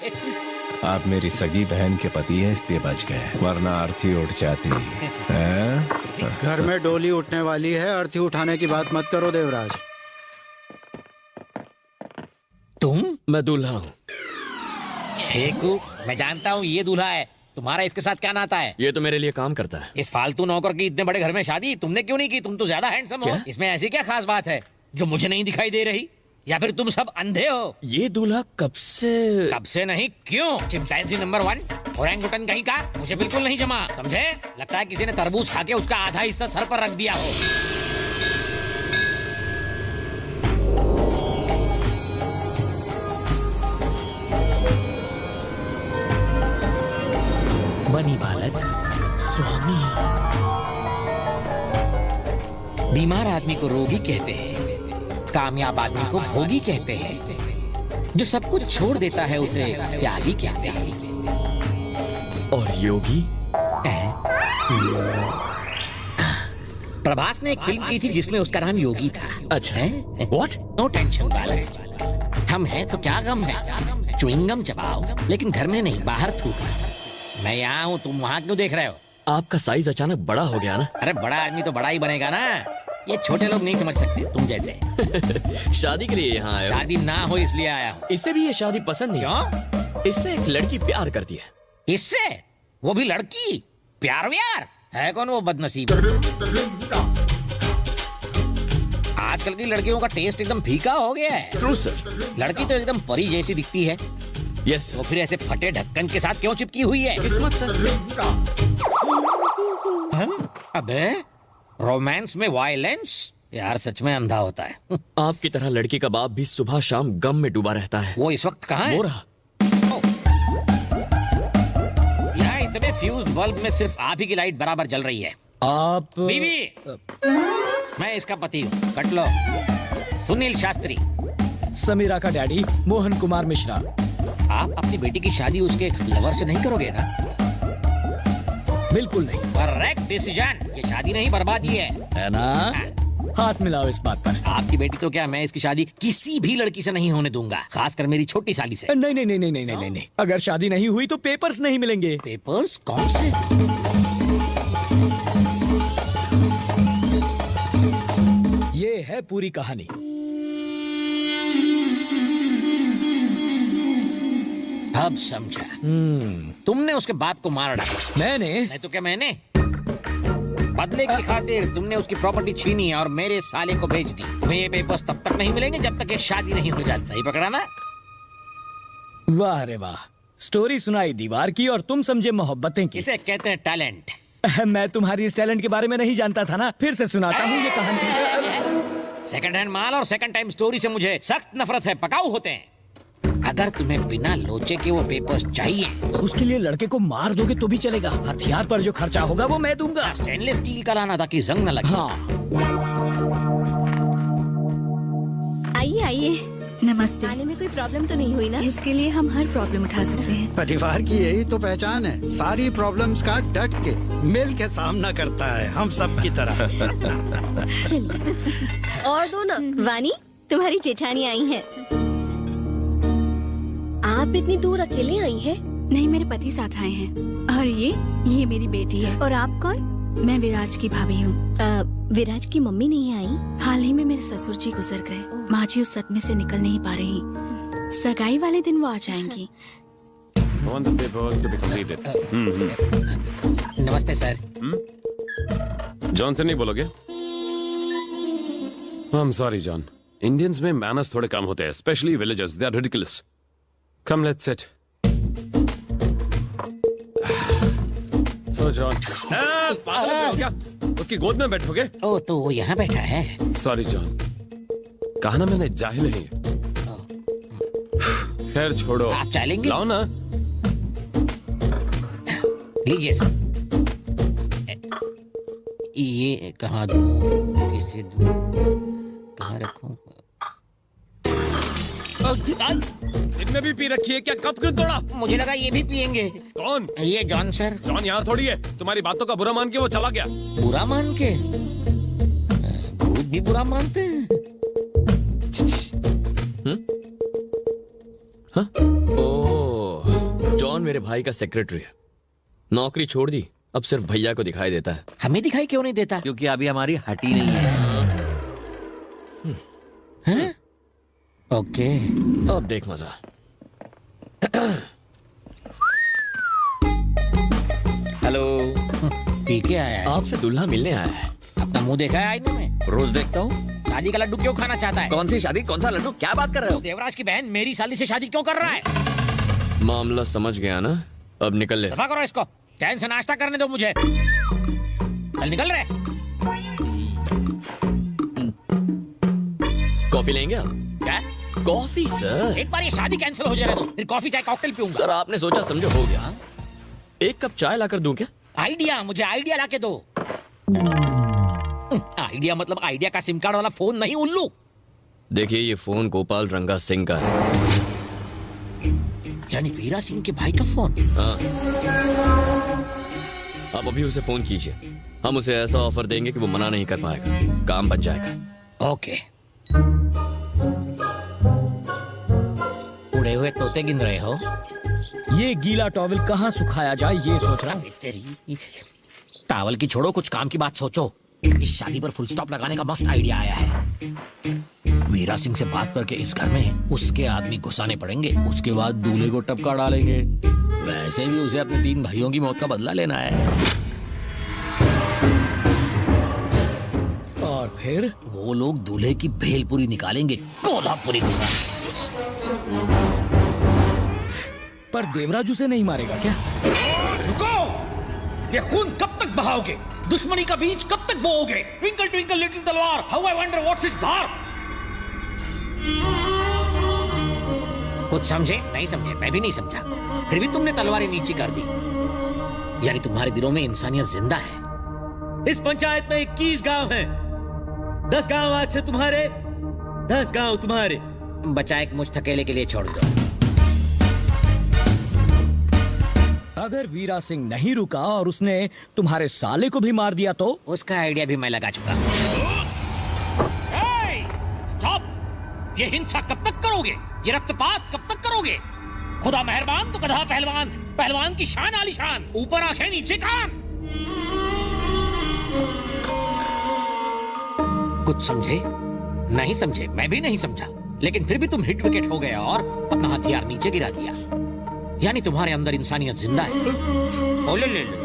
आप मेरी सगी बहन के पति हैं इसलिए बच गए, वरना अर्थी उठ जाती है। घर में डोली उठने वाली है, अर्थी उठाने की बात मत करो देवराज। तुम? मैं दूल्हा हूँ। हेकू, मैं जानता हूँ ये दूल्हा है, तुम्हारा इसके साथ क्या नाता है? ये तो मेरे लिए काम करता है। इस फालतू नौकर की इतने बड़े घर में शादी तुमने क्यों नहीं की? तुम तो ज्यादा हैंडसम हो। इसमें ऐसी क्या खास बात है जो मुझे नहीं दिखाई दे रही? या फिर तुम सब अंधे हो? ये दूल्हा कब से नहीं, क्यों? चिंपैंजी नंबर 1, ओरंगुटन कहीं का, मुझे बिल्कुल नहीं जमा, समझे? लगता है किसी ने तरबूज खा के उसका आधा हिस्सा सर पर रख दिया हो। बनी बालक स्वामी। बीमार आदमी को रोगी कहते हैं, कामयाब आदमी को भोगी कहते हैं, जो सब कुछ छोड़ देता है उसे त्यागी कहते हैं। और योगी? प्रभास ने एक फिल्म की थी जिसमें उसका नाम योगी था। अच्छा है? What? नो टेंशन बालक, हम हैं तो क्या गम है, च्युइंगम चबाओ, लेकिन घर में नहीं बाहर थूकना। मैं यहाँ हूँ, तुम वहाँ क्यों देख रहे हो? आपका साइज अचानक बड़ा हो गया ना। अरे बड़ा आदमी तो बड़ा ही बनेगा ना, ये छोटे लोग नहीं समझ सकते तुम जैसे। शादी के लिए यहाँ आया हूँ। शादी ना हो इसलिए आया हूँ। इससे भी ये शादी पसंद नहीं। क्यों? इससे एक लड़की प्यार करती है। इससे? वो भी लड़की? प्यार व्यार है कौन वो बदनसीब? आजकल की लड़कियों का टेस्ट एकदम फीका हो गया है। True sir. लड़की तो एकदम परी जैसी दिखती है। यस। तो फिर ऐसे फटे ढक्कन के साथ क्यों चिपकी हुई है? किस्मत सर। अबे रोमांस में वायलेंस, यार सच में अंधा होता है। आपकी तरह लड़की का बाप भी सुबह शाम गम में डूबा रहता है। वो इस वक्त कहाँ है? वो रहा। यहाँ इतने फ्यूज्ड बल्ब में सिर्फ आप ही की लाइट बराबर जल रही है। आप बीवी, मैं इसका पति हूँ, कट लो। सुनील शास्त्री। समीरा का डैडी मोहन कुमार मिश्रा। आप अपनी बेटी की शादी उसके लवर से नहीं करोगे ना? बिल्कुल नहीं। करेक्ट डिसीजन, ये शादी नहीं बर्बादी है ना? हाथ मिलाओ इस बात पर। आपकी बेटी तो क्या, मैं इसकी शादी किसी भी लड़की से नहीं होने दूंगा, खासकर मेरी छोटी साली से। नहीं नहीं नहीं नहीं नहीं नहीं नहीं, अगर शादी नहीं हुई तो पेपर्स नहीं मिलेंगे। पेपर्स? कौन से? ये है पूरी कहानी। अब समझा। तुमने उसके बाप को मार डाला। मैंने? तो क्या मैंने? बदले की खातिर तुमने उसकी प्रॉपर्टी छीनी और मेरे साले को बेच दी। तुम्हें ये पेपर्स तब तक नहीं मिलेंगे जब तक ये शादी नहीं हो जाती। सही पकड़ा ना? वाह रे वाह, स्टोरी सुनाई दीवार की और तुम समझे मोहब्बतें की। इसे कहते हैं टैलेंट। मैं तुम्हारी इस टैलेंट के बारे में नहीं जानता था ना, फिर से सुनाता हूँ ये कहानी। सेकंड हैंड माल और सेकंड टाइम स्टोरी से मुझे सख्त नफरत है, पकाऊ होते हैं। अगर तुम्हें बिना लोचे के वो पेपर्स चाहिए, उसके लिए लड़के को मार दोगे तो भी चलेगा। हथियार पर जो खर्चा होगा वो मैं दूंगा। स्टेनलेस स्टील का लाना ताकि जंग न लगे। हाँ। आइए आइए। नमस्ते। आने में कोई प्रॉब्लम तो नहीं हुई ना? इसके लिए हम हर प्रॉब्लम उठा सकते हैं। परिवार की यही तो पहचान है, सारी प्रॉब्लम्स का डट के मिल के सामना करता है, हम सब की तरह। चलिए और दो ना। वानी, तुम्हारी जेठानी आई है। आप इतनी दूर अकेले आई हैं? नहीं, मेरे पति साथ आए हैं। और ये मेरी बेटी है। और आप कौन? मैं विराज की भाभी हूँ। विराज की मम्मी नहीं आई? हाल ही में मेरे ससुर जी गुजर गए। माँ जी उस सदमे से निकल नहीं पा रही। सगाई वाले दिन वो आ जाएंगी। नमस्ते सर। जॉन से नहीं बोलोगे? I am sorry John, Indians में मैनर्स थोड़े कम होते हैं, specially villagers, they are ridiculous. Come let's sit. So John, पागल हो क्या? उसकी गोद में बैठोगे? ओ तो वो यहाँ बैठा है। सॉरी जॉन, कहा ना मैंने जाहिल है। खैर छोड़ो, आप चलेंगे? लाओ ना। लीजिए सर। ये कहाँ दूँ, किसे दूँ, कहाँ रखूँ? इनने भी पी रखी है क्या? कब क्यों तोड़ा? मुझे लगा ये भी पियेंगे। कौन? ये जॉन सर। जॉन यहाँ थोड़ी है, तुम्हारी बातों का बुरा मान के वो चला गया। बुरा मान के? भूत भी बुरा मानते हैं। ओह, जॉन मेरे भाई का सेक्रेटरी है। नौकरी छोड़ दी, अब सिर्फ भैया को दिखाई देता है। हमें दिखाई क्यों नहीं देता? क्योंकि अभी हमारी हटी नहीं है। हैं? ओके, अब देख मजा। हेलो, पी के आया है? आपसे दुल्हा मिलने आया है। अपना मुंह देखा है आईने में? रोज देखता हूँ। शादी का लड्डू क्यों खाना चाहता है? कौन सी शादी, कौन सा लड्डू, क्या बात कर रहे हो? देवराज की बहन मेरी साली से शादी क्यों कर रहा है? मामला समझ गया ना, अब निकल ले। दफा करो इसको, चैन से नाश्ता करने दो मुझे। चल निकल रहे। कॉफी लेंगे आप? क्या? Coffee sir. एक बार ये शादी कैंसिल हो जाए तो फिर कॉफी चाय कॉकटेल पीऊंगा। सर आपने सोचा समझो हो गया। एक कप चाय लाकर दूं क्या? आइडिया, मुझे आइडिया लाके दो। आइडिया मतलब आइडिया का सिम कार्ड वाला फोन नहीं, उल्लू। देखिए ये फोन गोपाल रंगा सिंह का है। यानी वीरा सिंह के भाई का फोन? हाँ। आप अभी उसे फोन कीजिए, हम उसे ऐसा ऑफर देंगे कि वो मना नहीं कर पाएगा, काम बन जाएगा। ओके। उड़े हुए तोते गिन रहे हो? ये गीला टॉवल कहाँ सुखाया जाए ये सोच रहा हूँ। तेरी टावल की छोड़ो, कुछ काम की बात सोचो। इस शादी पर फुल स्टॉप लगाने का मस्त आइडिया आया है। वीरा सिंह से बात करके इस घर में उसके आदमी घुसाने पड़ेंगे, उसके बाद दूल्हे को टपका डालेंगे। वैसे भी उसे अपने 3 भाइयों की मौत का बदला लेना है। और फिर वो लोग दूल्हे की भेलपुरी निकालेंगे, कोल्हापुरी घुसा। पर देवराज उसे नहीं मारेगा क्या? रुको! ये खून कब तक बहाओगे? दुश्मनी का बीज कब तक बोओगे? ट्विंकल ट्विंकल लिटिल तलवार, how I wonder what's its धार। कुछ समझे? नहीं समझे? मैं भी नहीं समझा। फिर भी तुमने तलवारें नीची कर दी। यानी तुम्हारे दिलों में इंसानियत जिंदा है। इस पंचायत में 21 गांव हैं। 10 गांव आज से तुम्हारे, 10 गांव तुम्हारे। बचा एक मुझ थकेले के लिए छोड़ दो। अगर वीरा सिंह नहीं रुका और उसने तुम्हारे साले को भी मार दिया तो? उसका आइडिया भी मैं लगा चुका हूं। स्टॉप! ये हिंसा कब तक करोगे? ये रक्तपात कब तक करोगे? खुदा मेहरबान तो गधा पहलवान, पहलवान की शान आलीशान, ऊपर आंखें नीचे कान। कुछ समझे? नहीं समझे? मैं भी नहीं समझा। लेकिन फिर भी तुम हिट विकेट हो गए और अपना हथियार नीचे गिरा दिया। यानी तुम्हारे अंदर इंसानियत जिंदा है। ओ ले ले ले।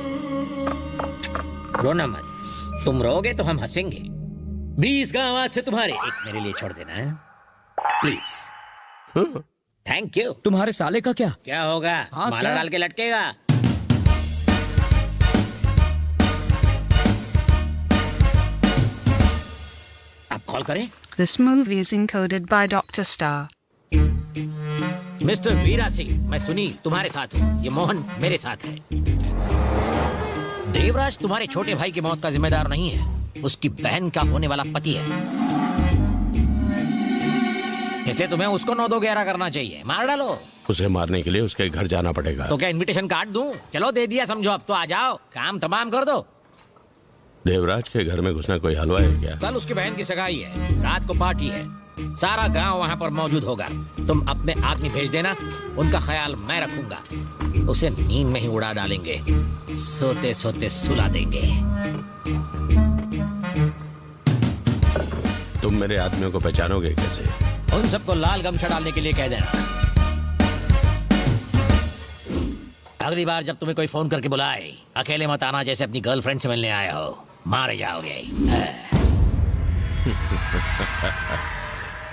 रोना मत, तुम रोगे तो हम हंसेंगे। 20 गांव आज से तुम्हारे, एक मेरे लिए छोड़ देना प्लीज। Thank you. तुम्हारे साले का क्या? क्या होगा? हाँ, माला क्या? डाल के लटकेगा। कॉल करें। This movie is encoded by Dr. Star. Mister Veera Singh, मैं सुनील तुम्हारे साथ हूँ, ये मोहन मेरे साथ है। देवराज तुम्हारे छोटे भाई की मौत का जिम्मेदार नहीं है, उसकी बहन का होने वाला पति है, इसलिए तुम्हें उसको 9-2-11 करना चाहिए। मार डालो उसे मारने के लिए उसके घर जाना पड़ेगा। तो क्या इनविटेशन कार्ड दूं? चलो दे दिया, समझो अब तो आ जाओ, काम तमाम कर दो। देवराज के घर में घुसना कोई हलवा है क्या? कल उसकी बहन की सगाई है, रात को पार्टी है, सारा गांव वहां पर मौजूद होगा। तुम अपने आदमी भेज देना, उनका ख्याल मैं रखूंगा। उसे नींद में ही उड़ा डालेंगे, सोते सोते सुला देंगे। तुम मेरे आदमियों को पहचानोगे कैसे? उन सबको लाल गमछा डालने के लिए कह देना। अगली बार जब तुम्हें कोई फोन करके बुलाए, अकेले मत आना जैसे अपनी गर्लफ्रेंड से मिलने आए हो, मारे जाओगे।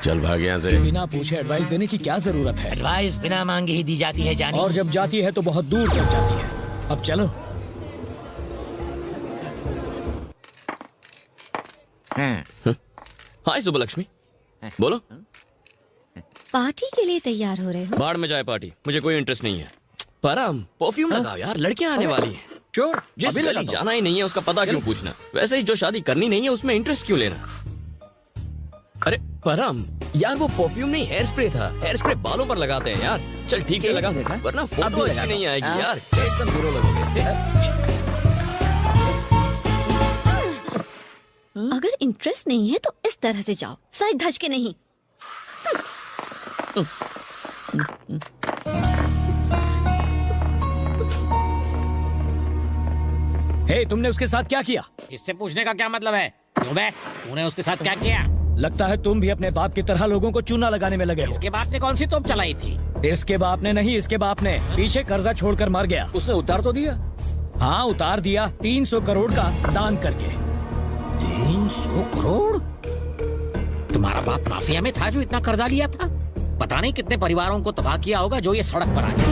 चल भाग यहाँ से। बिना पूछे एडवाइस देने की क्या जरूरत है? एडवाइस बिना मांगे ही दी जाती है जानी। और जब जाती है तो बहुत दूर तक जाती है। अब चलो। हाय सुबलक्ष्मी, बोलो। पार्टी के लिए तैयार हो रहे हो? बाढ़ में जाए पार्टी, मुझे कोई इंटरेस्ट नहीं है। परम परफ्यूम लगाओ यार, लड़कियां आने वाली हैं। श्योर, जिस गली जाना ही नहीं है उसका पता क्यों पूछना? वैसे ही जो शादी करनी नहीं है उसमें इंटरेस्ट क्यों लेना? अरे परम यार, वो परफ्यूम नहीं हेयर स्प्रे था। हेयर स्प्रे बालों पर लगाते हैं यार। चल ठीक से लगा, वरना फोटो अच्छी नहीं आएगी यार, एकदम बुरे लगोगे। अगर इंटरेस्ट नहीं है तो इस तरह से जाओ, सच धज के नहीं। हे, तुमने उसके साथ क्या किया? इससे पूछने का क्या मतलब है? क्यों बे, तूने उसके साथ क्या किया? लगता है तुम भी अपने बाप की तरह लोगों को चूना लगाने में लगे हो। इसके बाप ने कौन सी तोप चलाई थी? इसके बाप ने नहीं, इसके बाप ने पीछे कर्जा छोड़कर मर गया। उसने उतार तो दिया? हाँ उतार दिया, 300 करोड़ का दान करके। 300 करोड़? तुम्हारा बाप माफिया में था जो इतना कर्जा लिया था? पता नहीं कितने परिवारों को तबाह किया होगा जो ये सड़क पर आ गए।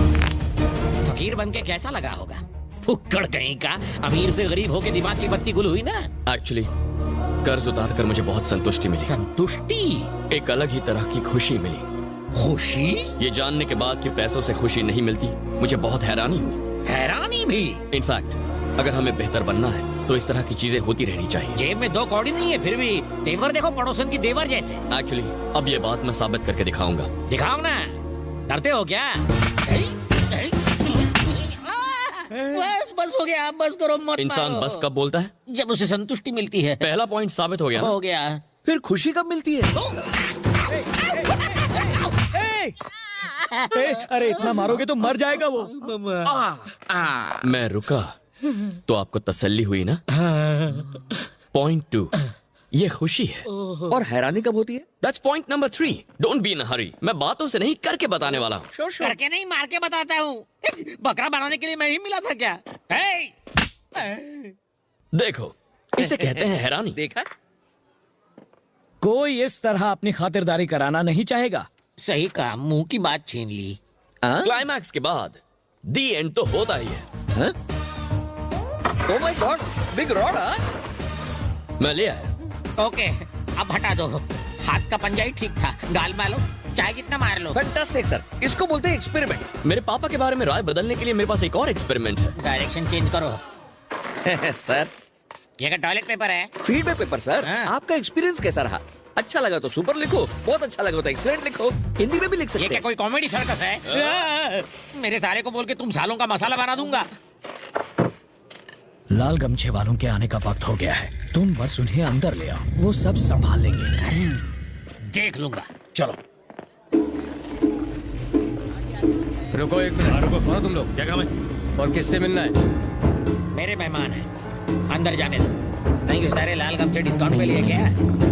फकीर बन के कैसा लगा होगा? फुक्कड़ कहीं का, अमीर से गरीब होके दिमाग की बत्ती गुल हुई ना। एक्चुअली कर्ज उतार कर मुझे बहुत संतुष्टि मिली। संतुष्टि? एक अलग ही तरह की खुशी मिली। खुशी? ये जानने के बाद कि पैसों से खुशी नहीं मिलती, मुझे बहुत हैरानी हुई। हैरानी भी? इनफैक्ट अगर हमें बेहतर बनना है तो इस तरह की चीजें होती रहनी चाहिए। जेब में 2 कौड़ी नहीं है, फिर भी तेवर देखो पड़ोसन की देवर जैसे। एक्चुअली अब ये बात मैं साबित करके दिखाऊंगा। दिखाओ ना, डरते हो क्या? बस हो गया, बस करो मत। इंसान बस कब बोलता है? जब उसे संतुष्टि मिलती है। पहला पॉइंट साबित हो गया। हो गया। फिर खुशी कब मिलती है? अरे इतना मारोगे तो मर जाएगा वो। मैं रुका तो आपको तसल्ली हुई ना? पॉइंट 2, ये खुशी है। और हैरानी कब होती है? That's point number 3. Don't be in a hurry. मैं बातों से नहीं करके बताने वाला हूँ। करके नहीं, मार के बताता हूँ। बकरा बनाने के लिए मैं ही मिला था क्या? देखो, इसे कहते हैं हैरानी। देखा? कोई इस तरह अपनी खातिरदारी कराना नहीं चाहेगा। सही कहा, मुंह की बात छीन ली। क्लाइमैक्स के बाद दी एंड तो होता ही है। Oh my God, big rod, मैं ले आया। ओके, अब हटा दो। हाथ का पंजा ही ठीक था। गाल मारो, चाहे कितना मार लो। फैंटास्टिक सर, इसको बोलते हैं एक्सपेरिमेंट। मेरे पापा के बारे में राय बदलने के लिए मेरे पास एक और एक्सपेरिमेंट है। डायरेक्शन चेंज करो। सर, ये क्या टॉयलेट पेपर है? Feedback paper sir. आपका एक्सपीरियंस कैसा रहा? अच्छा लगा तो सुपर लिखो, बहुत अच्छा लगा तो एक्सीलेंट लिखो, हिंदी में भी लिख सकते हैं। ये क्या कोई कॉमेडी सर्कस है? मेरे साले को बोल के तुम सालों का मसाला बना दूंगा। लाल गमछे वालों के आने का वक्त हो गया है। तुम बस उन्हें अंदर ले आओ, वो सब संभाल लेंगे। देख लूंगा। चलो। रुको एक मिनट। रुको, कौन हो तुम लोग? क्या काम है और किससे मिलना है? मेरे मेहमान हैं, अंदर जाने दो। नहीं, सारे लाल गमछे डिस्काउंट पे लिए क्या?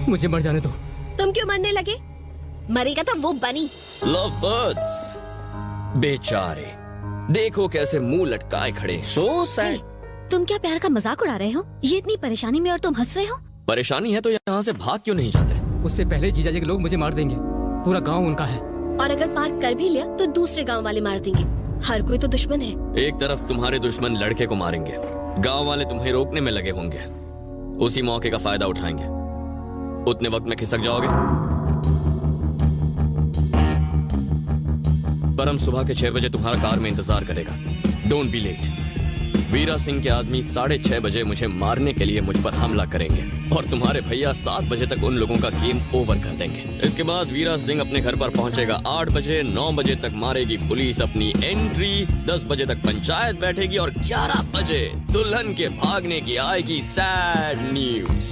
मुझे मर जाने दो। तुम क्यों मरने लगे? मरेगा तो वो बनी। लव बर्ड्स, बेचारे, देखो कैसे मुंह लटकाए खड़े। So sad. तुम क्या प्यार का मजाक उड़ा रहे हो? ये इतनी परेशानी में और तुम हंस रहे हो? परेशानी है तो यहाँ से भाग क्यों नहीं जाते? उससे पहले जीजा जी के लोग मुझे मार देंगे। पूरा गांव उनका है। और अगर पार कर भी लिया तो दूसरे गांव वाले मार देंगे। हर कोई तो दुश्मन है। एक तरफ तुम्हारे दुश्मन लड़के को मारेंगे, गांव वाले तुम्हें रोकने में लगे होंगे, उसी मौके का फायदा उठाएंगे। उतने वक्त में खिसक जाओगे। परम सुबह के 6 बजे तुम्हारा कार में इंतजार करेगा। Don't be late. Veera Singh के आदमी 6:30 बजे मुझे मारने के लिए मुझ पर हमला करेंगे और तुम्हारे भैया 7 बजे तक उन लोगों का गेम ओवर कर देंगे। इसके बाद वीरा सिंह अपने घर पर पहुंचेगा 8 बजे, 9 बजे तक मारेगी पुलिस अपनी एंट्री, 10 बजे तक पंचायत बैठेगी और 11 बजे दुल्हन के भागने की आएगी सैड न्यूज।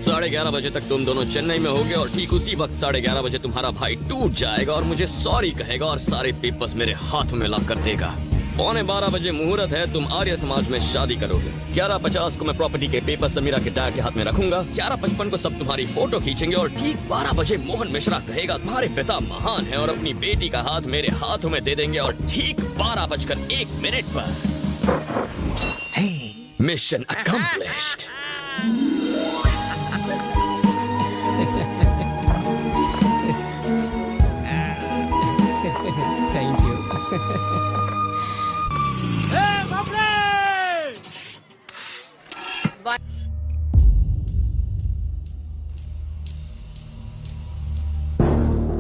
11:30 बजे तक तुम दोनों चेन्नई में होगे और ठीक उसी वक्त 11:30 बजे तुम्हारा भाई टूट जाएगा और मुझे सॉरी कहेगा और सारे पेपर्स मेरे हाथों में ला कर देगा। 11:15 बजे मुहूर्त है, तुम आर्य समाज में शादी करोगे। 11:50 को मैं प्रॉपर्टी के पेपर समीरा के डैड के हाथ में रखूंगा। 11:55 को सब तुम्हारी फोटो खींचेंगे और ठीक 12 बजे मोहन मिश्रा कहेगा तुम्हारे पिता महान है और अपनी बेटी का हाथ मेरे हाथों में दे देंगे और ठीक 12:01 पर मिशन अकम्प्लिश्ड। Thank you.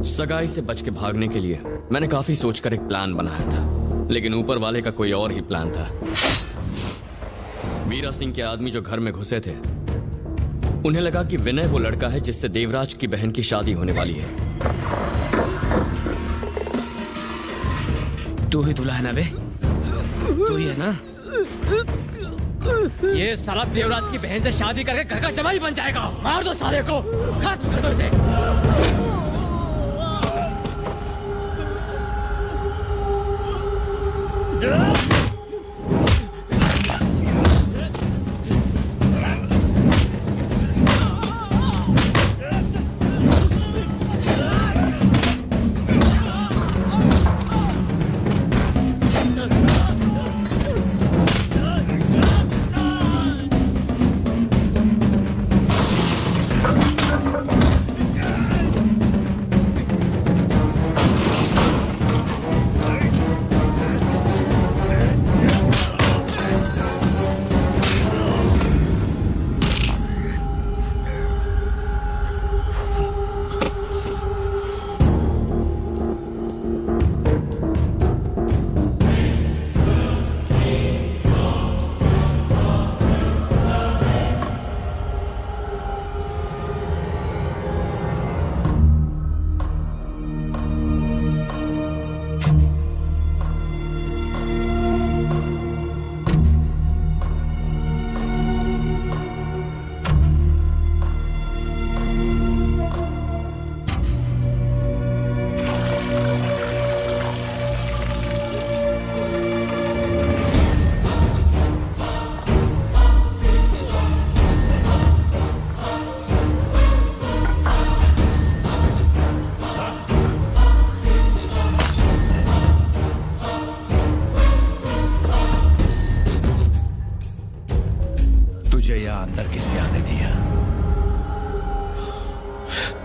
सगाई से बच के भागने के लिए मैंने काफी सोचकर एक प्लान बनाया था, लेकिन ऊपर वाले का कोई और ही प्लान था। वीरा सिंह के आदमी जो घर में घुसे थे, उन्हें लगा कि विनय वो लड़का है जिससे देवराज की बहन की शादी होने वाली है। तू ही दूल्हा है ना बे? तू ही है ना? ये साला देवराज की बहन से शादी करके घर का जमाई बन जाएगा। मार दो साले को, खत्म कर दो इसे।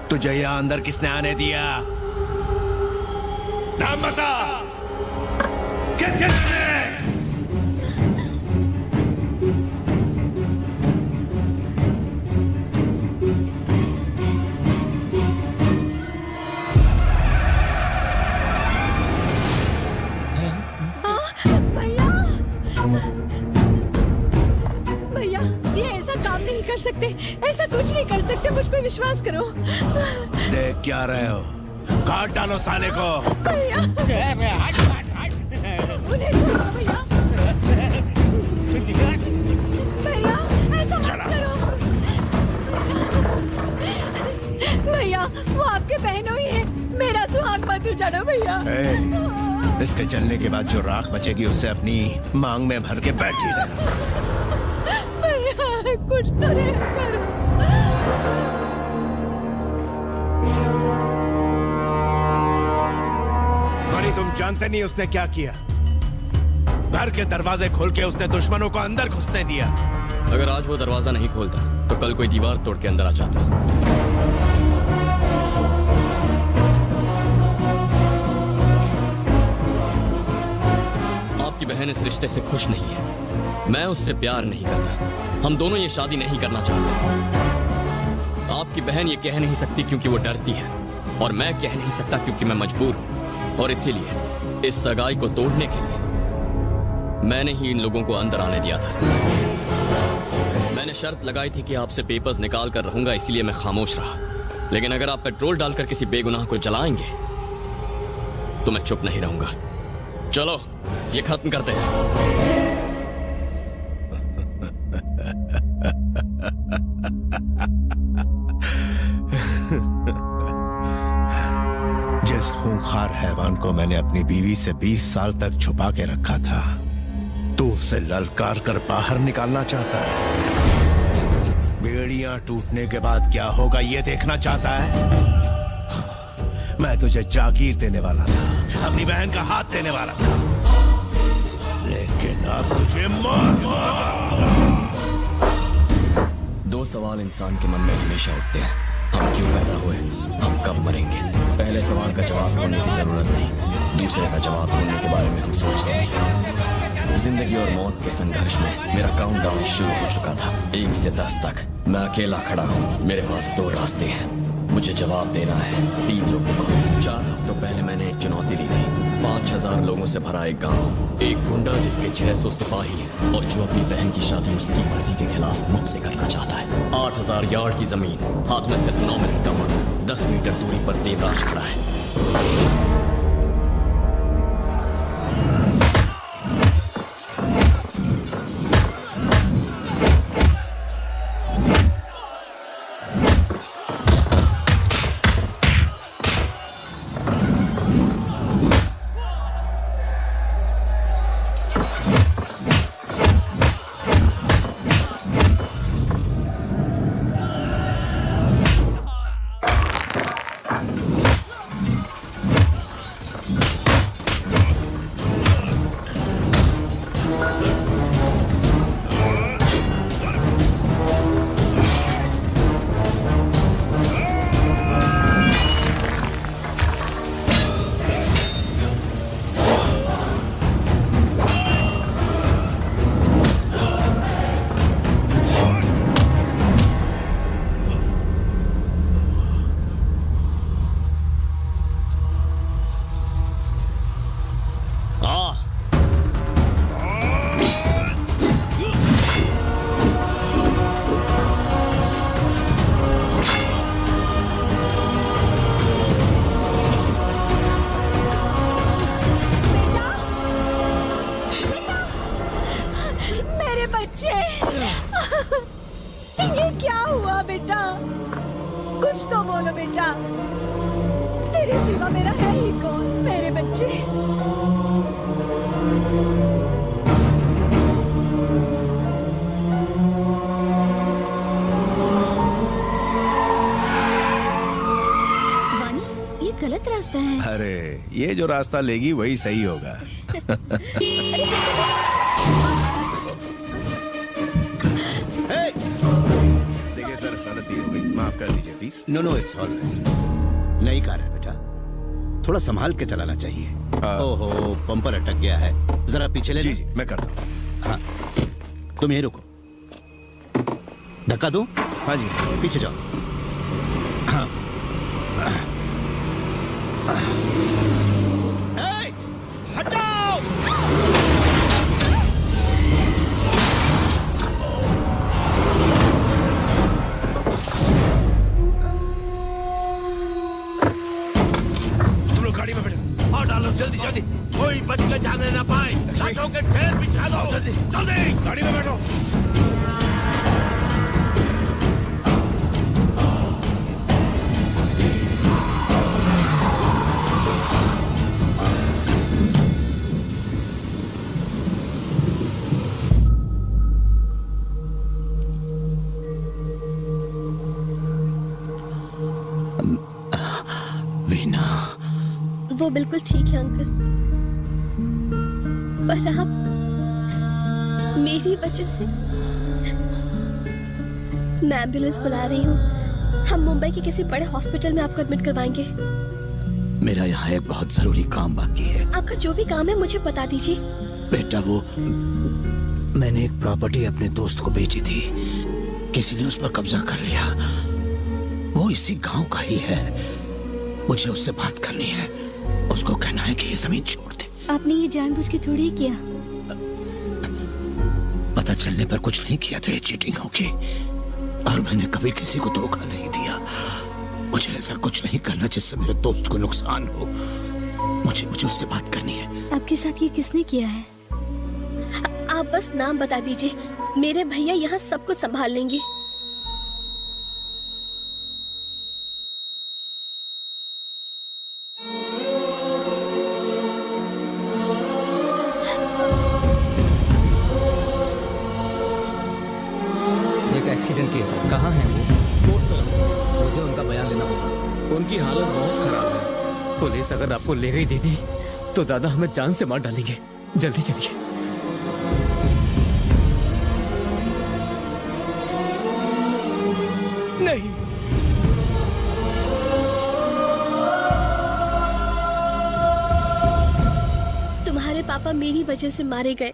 तुझे यहाँ अंदर किसने आने दिया? नाम बता। किसने? भैया, ये ऐसा काम नहीं कर सकते, ऐसा कुछ नहीं कर सकते, मुझ पे विश्वास करो। देख क्या रहे हो? काट डालो साले को। भैया, उन्हें छोड़ो भैया। भैया, ऐसा मत करो। भैया, वो आपके बहनों ही है, मेरा सुहाग मत उजाड़ो भैया। इसके चलने के बाद जो राख बचेगी उससे अपनी मांग में भर के बैठी रहना। भैया, कुछ तो रहम करो। मणि, तुम जानते नहीं उसने क्या किया? घर के दरवाजे खोल के उसने दुश्मनों को अंदर घुसने दिया। अगर आज वो दरवाजा नहीं खोलता तो कल कोई दीवार तोड़ के अंदर आ जाता। आपकी बहन इस रिश्ते से खुश नहीं है। मैं उससे प्यार नहीं करता। हम दोनों ये शादी नहीं करना चाहते। आपकी बहन ये कह नहीं सकती क्योंकि वो डरती है, और मैं कह नहीं सकता क्योंकि मैं मजबूर हूं। और इसीलिए इस सगाई को तोड़ने के लिए मैंने ही इन लोगों को अंदर आने दिया था। मैंने शर्त लगाई थी कि आपसे पेपर्स निकाल कर रहूंगा, इसीलिए मैं खामोश रहा। लेकिन अगर आप पेट्रोल डालकर किसी बेगुनाह को जलाएंगे तो मैं चुप नहीं रहूंगा। चलो ये खत्म करते हैं। जिस खूंखार हैवान को मैंने अपनी बीवी से 20 साल तक छुपा के रखा था, तू उसे ललकार कर बाहर निकालना चाहता है। बेड़ियां टूटने के बाद क्या होगा ये देखना चाहता है। मैं तुझे जागीर देने वाला था, अपनी बहन का हाथ देने वाला था, लेकिन अब तुझे दो सवाल इंसान के मन में हमेशा उठते हैं। हम क्यों पैदा हुए, हम कब मरेंगे। पहले सवाल का जवाब ढूंढने की जरूरत नहीं, दूसरे का जवाब ढूंढने के बारे में हम सोचते नहीं। जिंदगी और मौत के संघर्ष में मेरा काउंटडाउन शुरू हो चुका था, 1 से 10 तक। मैं अकेला खड़ा हूँ। मेरे पास 2 रास्ते हैं। मुझे जवाब देना है 3 लोगों को। 4 हफ्तों पहले मैंने एक चुनौती ली थी। 5000 लोगों से भरा एक गांव, एक गुंडा जिसके 600 सिपाही हैं, और जो अपनी बहन की शादी उसकी मर्जी के खिलाफ मुझसे करना चाहता है। 8000 यार्ड की जमीन, हाथ में सिर्फ 9 मिनट का वक्त। 10 मीटर दूरी पर देवराज खड़ा है। ये क्या हुआ बेटा? कुछ तो बोलो बेटा। तेरे सिवा मेरा है ही कौन? मेरे बच्चे। वानी, ये गलत रास्ता है। अरे ये जो रास्ता लेगी वही सही होगा। देखिए सर, गलती हो गई, माफ कर दीजिए please. No it's all right. नई कार है बेटा, थोड़ा संभाल के चलाना चाहिए। ओहो, पंपर अटक गया है, जरा पीछे ले। जी मैं करता हूँ। हाँ, तुम यहीं रुको। धक्का दो। हाँ जी, पीछे जाओ। हाँ। हटाओ! तुम लोग गाड़ी में बैठो और डालो जल्दी जल्दी, कोई बच के जाने ना पाए। लाशों के ढेर बिछा दो। जल्दी जल्दी गाड़ी में बैठो। वो बिल्कुल ठीक है अंकल, पर आप मेरी वजह से मैं एम्बुलेंस बुला रही हूँ। हम मुंबई के किसी बड़े हॉस्पिटल में आपको एडमिट करवाएंगे। मेरा यहाँ एक बहुत जरूरी काम बाकी है। आपका जो भी काम है मुझे बता दीजिए। बेटा, वो मैंने एक प्रॉपर्टी अपने दोस्त को बेची थी, किसी ने उस पर कब्जा कर लिया। वो इसी गांव का ही है। मुझे उससे बात करनी है। उसको कहना है कि ये जमीन छोड़ दे। आपने ये जानबूझ के थोड़ी ही किया। पता चलने पर कुछ नहीं किया तो ये चीटिंग होगी। और मैंने कभी किसी को धोखा नहीं दिया। मुझे ऐसा कुछ नहीं करना जिससे मेरे दोस्त को नुकसान हो। मुझे उससे बात करनी है। आपके साथ ये किसने किया है? आप बस नाम बता दीजिए, मेरे भैया यहाँ सब कुछ संभाल लेंगे। एक एक्सीडेंट केस है। कहाँ है वो? मुझे उनका बयान लेना होगा। उनकी हालत बहुत खराब है। पुलिस अगर आपको ले गई दीदी तो दादा हमें जान से मार डालेंगे। जल्दी चलिए। नहीं, तुम्हारे पापा मेरी वजह से मारे गए।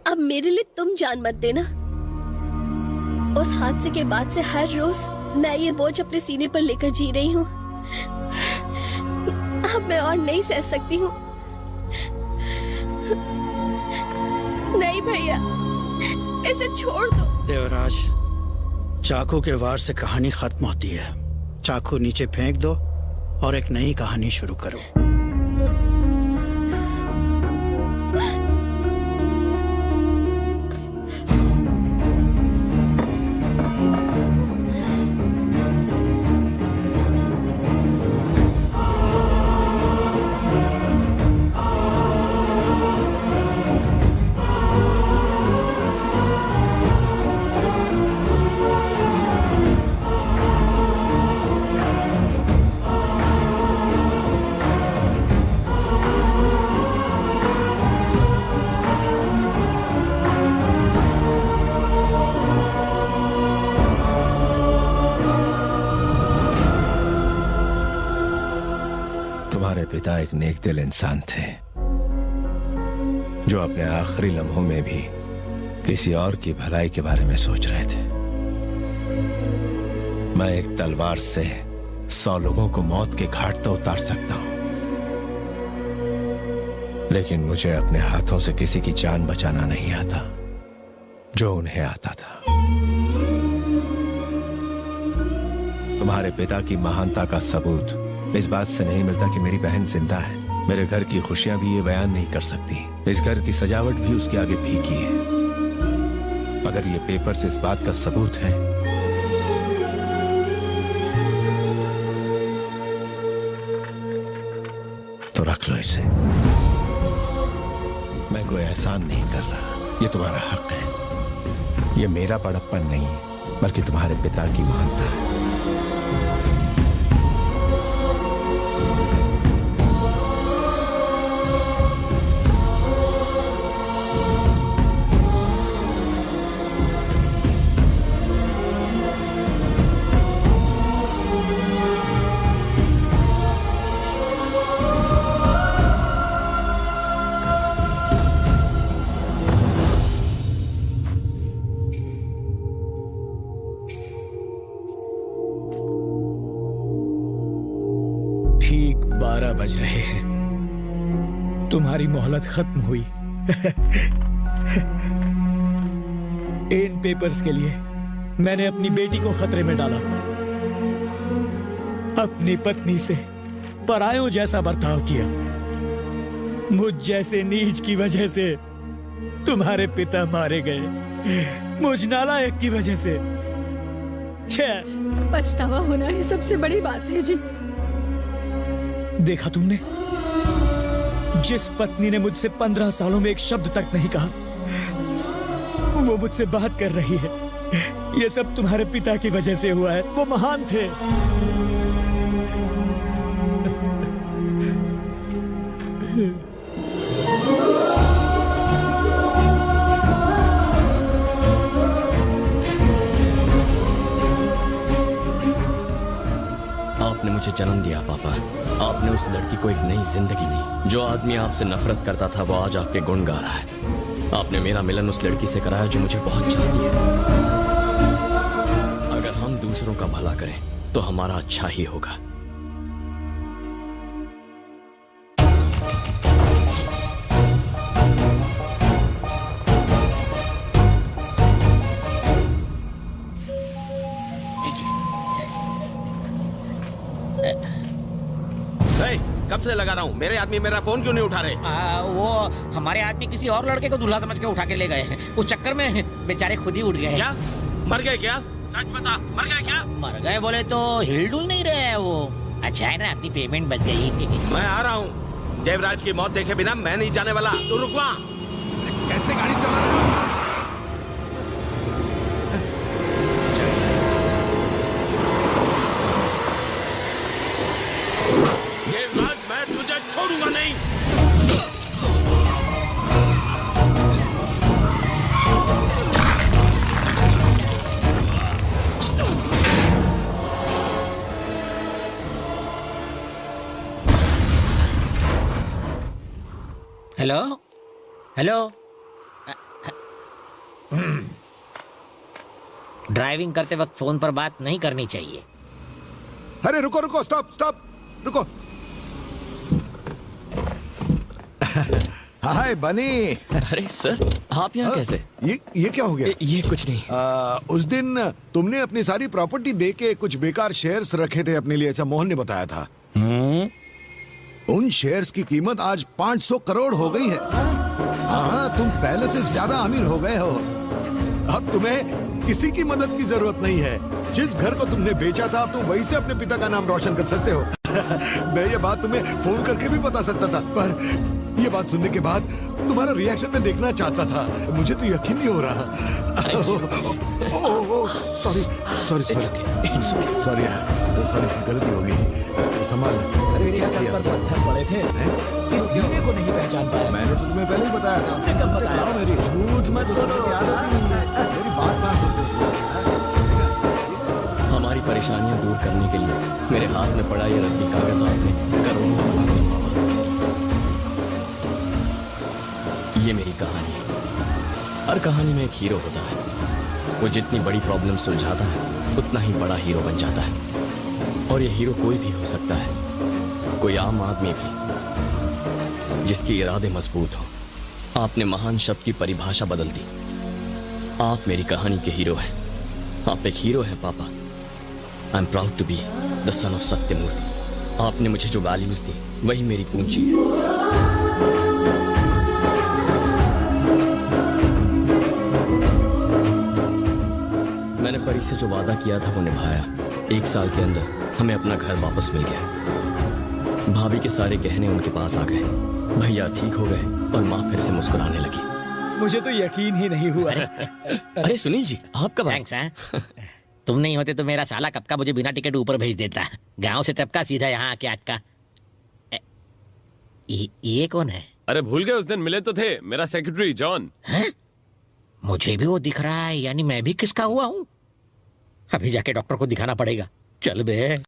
अब मेरे लिए तुम जान मत देना। उस हादसे के बाद से हर रोज मैं ये बोझ अपने सीने पर लेकर जी रही हूँ। अब मैं और नहीं सह सकती हूँ। नहीं भैया, इसे छोड़ दो। देवराज, चाकू के वार से कहानी खत्म होती है। चाकू नीचे फेंक दो और एक नई कहानी शुरू करो। तुम्हारे पिता एक नेकदिल इंसान थे जो अपने आखिरी लम्हों में भी किसी और की भलाई के बारे में सोच रहे थे। मैं एक तलवार से 100 लोगों को मौत के घाट तो उतार सकता हूं, लेकिन मुझे अपने हाथों से किसी की जान बचाना नहीं आता जो उन्हें आता था। तुम्हारे पिता की महानता का सबूत इस बात से नहीं मिलता कि मेरी बहन जिंदा है। मेरे घर की खुशियां भी ये बयान नहीं कर सकती। इस घर की सजावट भी उसके आगे फीकी है। अगर ये पेपर्स इस बात का सबूत है तो रख लो इसे। मैं कोई एहसान नहीं कर रहा, ये तुम्हारा हक है। ये मेरा बड़प्पन नहीं बल्कि तुम्हारे पिता की महानता है। ठीक 12 बज रहे हैं। तुम्हारी मोहलत खत्म हुई। इन पेपर्स के लिए मैंने अपनी बेटी को खतरे में डाला। अपनी पत्नी से परायों जैसा बर्ताव किया। मुझ जैसे नीच की वजह से तुम्हारे पिता मारे गए। मुझ नालायक की वजह से। पछतावा होना ही सबसे बड़ी बात है जी। देखा तुमने, जिस पत्नी ने मुझसे 15 सालों में एक शब्द तक नहीं कहा, वो मुझसे बात कर रही है। ये सब तुम्हारे पिता की वजह से हुआ है। वो महान थे। जन्म दिया पापा। आपने उस लड़की को एक नई जिंदगी दी। जो आदमी आपसे नफरत करता था वो आज आपके गुण गा रहा है। आपने मेरा मिलन उस लड़की से कराया जो मुझे बहुत चाहती है। अगर हम दूसरों का भला करें तो हमारा अच्छा ही होगा। कब से लगा रहा हूँ, मेरे आदमी मेरा फोन क्यों नहीं उठा रहे? वो हमारे आदमी किसी और लड़के को दूल्हा समझ के उठा के ले गए हैं। उस चक्कर में बेचारे खुद ही उठ गए। क्या मर गए क्या? सच बता, मर गए क्या? मर गए बोले तो हिलडुल नहीं रहे हैं वो। अच्छा है ना, अपनी पेमेंट बच गई। मैं आ रहा हूँ। देवराज की मौत देखे बिना मैं नहीं जाने वाला। तो रुकवा। कैसे गाड़ी चला रहे हो? छोड़ूंगा नहीं। Hello hello. ड्राइविंग करते वक्त फोन पर बात नहीं करनी चाहिए। अरे रुको रुको, स्टॉप स्टॉप, रुको। हाय बनी। अरे सर, आप यहाँ कैसे? ये क्या हो गया? ये कुछ नहीं। उस दिन तुमने अपनी सारी प्रॉपर्टी दे के कुछ बेकार शेयर्स रखे थे अपने लिए, ऐसा मोहन ने बताया था। उन शेयर्स की कीमत आज 500 करोड़ हो गई है। हाँ, तुम पहले से ज्यादा अमीर हो गए हो। अब तुम्हें किसी की मदद की जरूरत नहीं है। जिस घर को तुमने बेचा था तुम वहीं से अपने पिता का नाम रोशन कर सकते हो। मैं ये बात तुम्हें फोन करके भी बता सकता था, पर ये बात सुनने के बाद तुम्हारा रिएक्शन मैं देखना चाहता था। मुझे तो यकीन नहीं हो रहा। सॉरी सॉरी सॉरी सॉरी यार, सॉरी, गलती हो गई। संभाल। अरे क्या किया? पत्थर पड़े थे, इस गिरने को नहीं पहचान पाया। मैंने तो तुम्हें पहले ही बताया था। कब बताया? मेरी झूठ मत बोलो। मेरी बात ना सुनते। हमारी परेशानियां दूर करने के लिए मेरे हाथ में पड़ा ये रद्दी कागज आपने करोड़ों। ये मेरी कहानी है। हर कहानी में एक हीरो होता है। वो जितनी बड़ी प्रॉब्लम सुलझाता है उतना ही बड़ा हीरो बन जाता है। और ये हीरो कोई भी हो सकता है, कोई आम आदमी भी, जिसके इरादे मजबूत हो। आपने महान शब्द की परिभाषा बदल दी। आप मेरी कहानी के हीरो हैं। आप एक हीरो हैं पापा। I am proud to be the son of Satyamurthy. आपने मुझे जो वैल्यूज दी वही मेरी पूंजी है। मैंने परी से जो वादा किया था वो निभाया। 1 साल के अंदर हमें अपना घर वापस मिल गया। भाभी के सारे गहने उनके पास आ गए। भैया ठीक हो गए और माँ फिर से मुस्कुराने लगी। मुझे तो यकीन ही नहीं हुआ। अरे सुनील जी, आप कब आए? तुम नहीं होते तो मेरा साला कब का मुझे बिना टिकट ऊपर भेज देता। गांव से टपका सीधा यहाँ आके अटका। ये कौन है? अरे भूल गए, उस दिन मिले तो थे, मेरा सेक्रेटरी जॉन। मुझे भी वो दिख रहा है, यानी मैं भी किसका हुआ हूँ। अभी जाके डॉक्टर को दिखाना पड़ेगा। चल बे।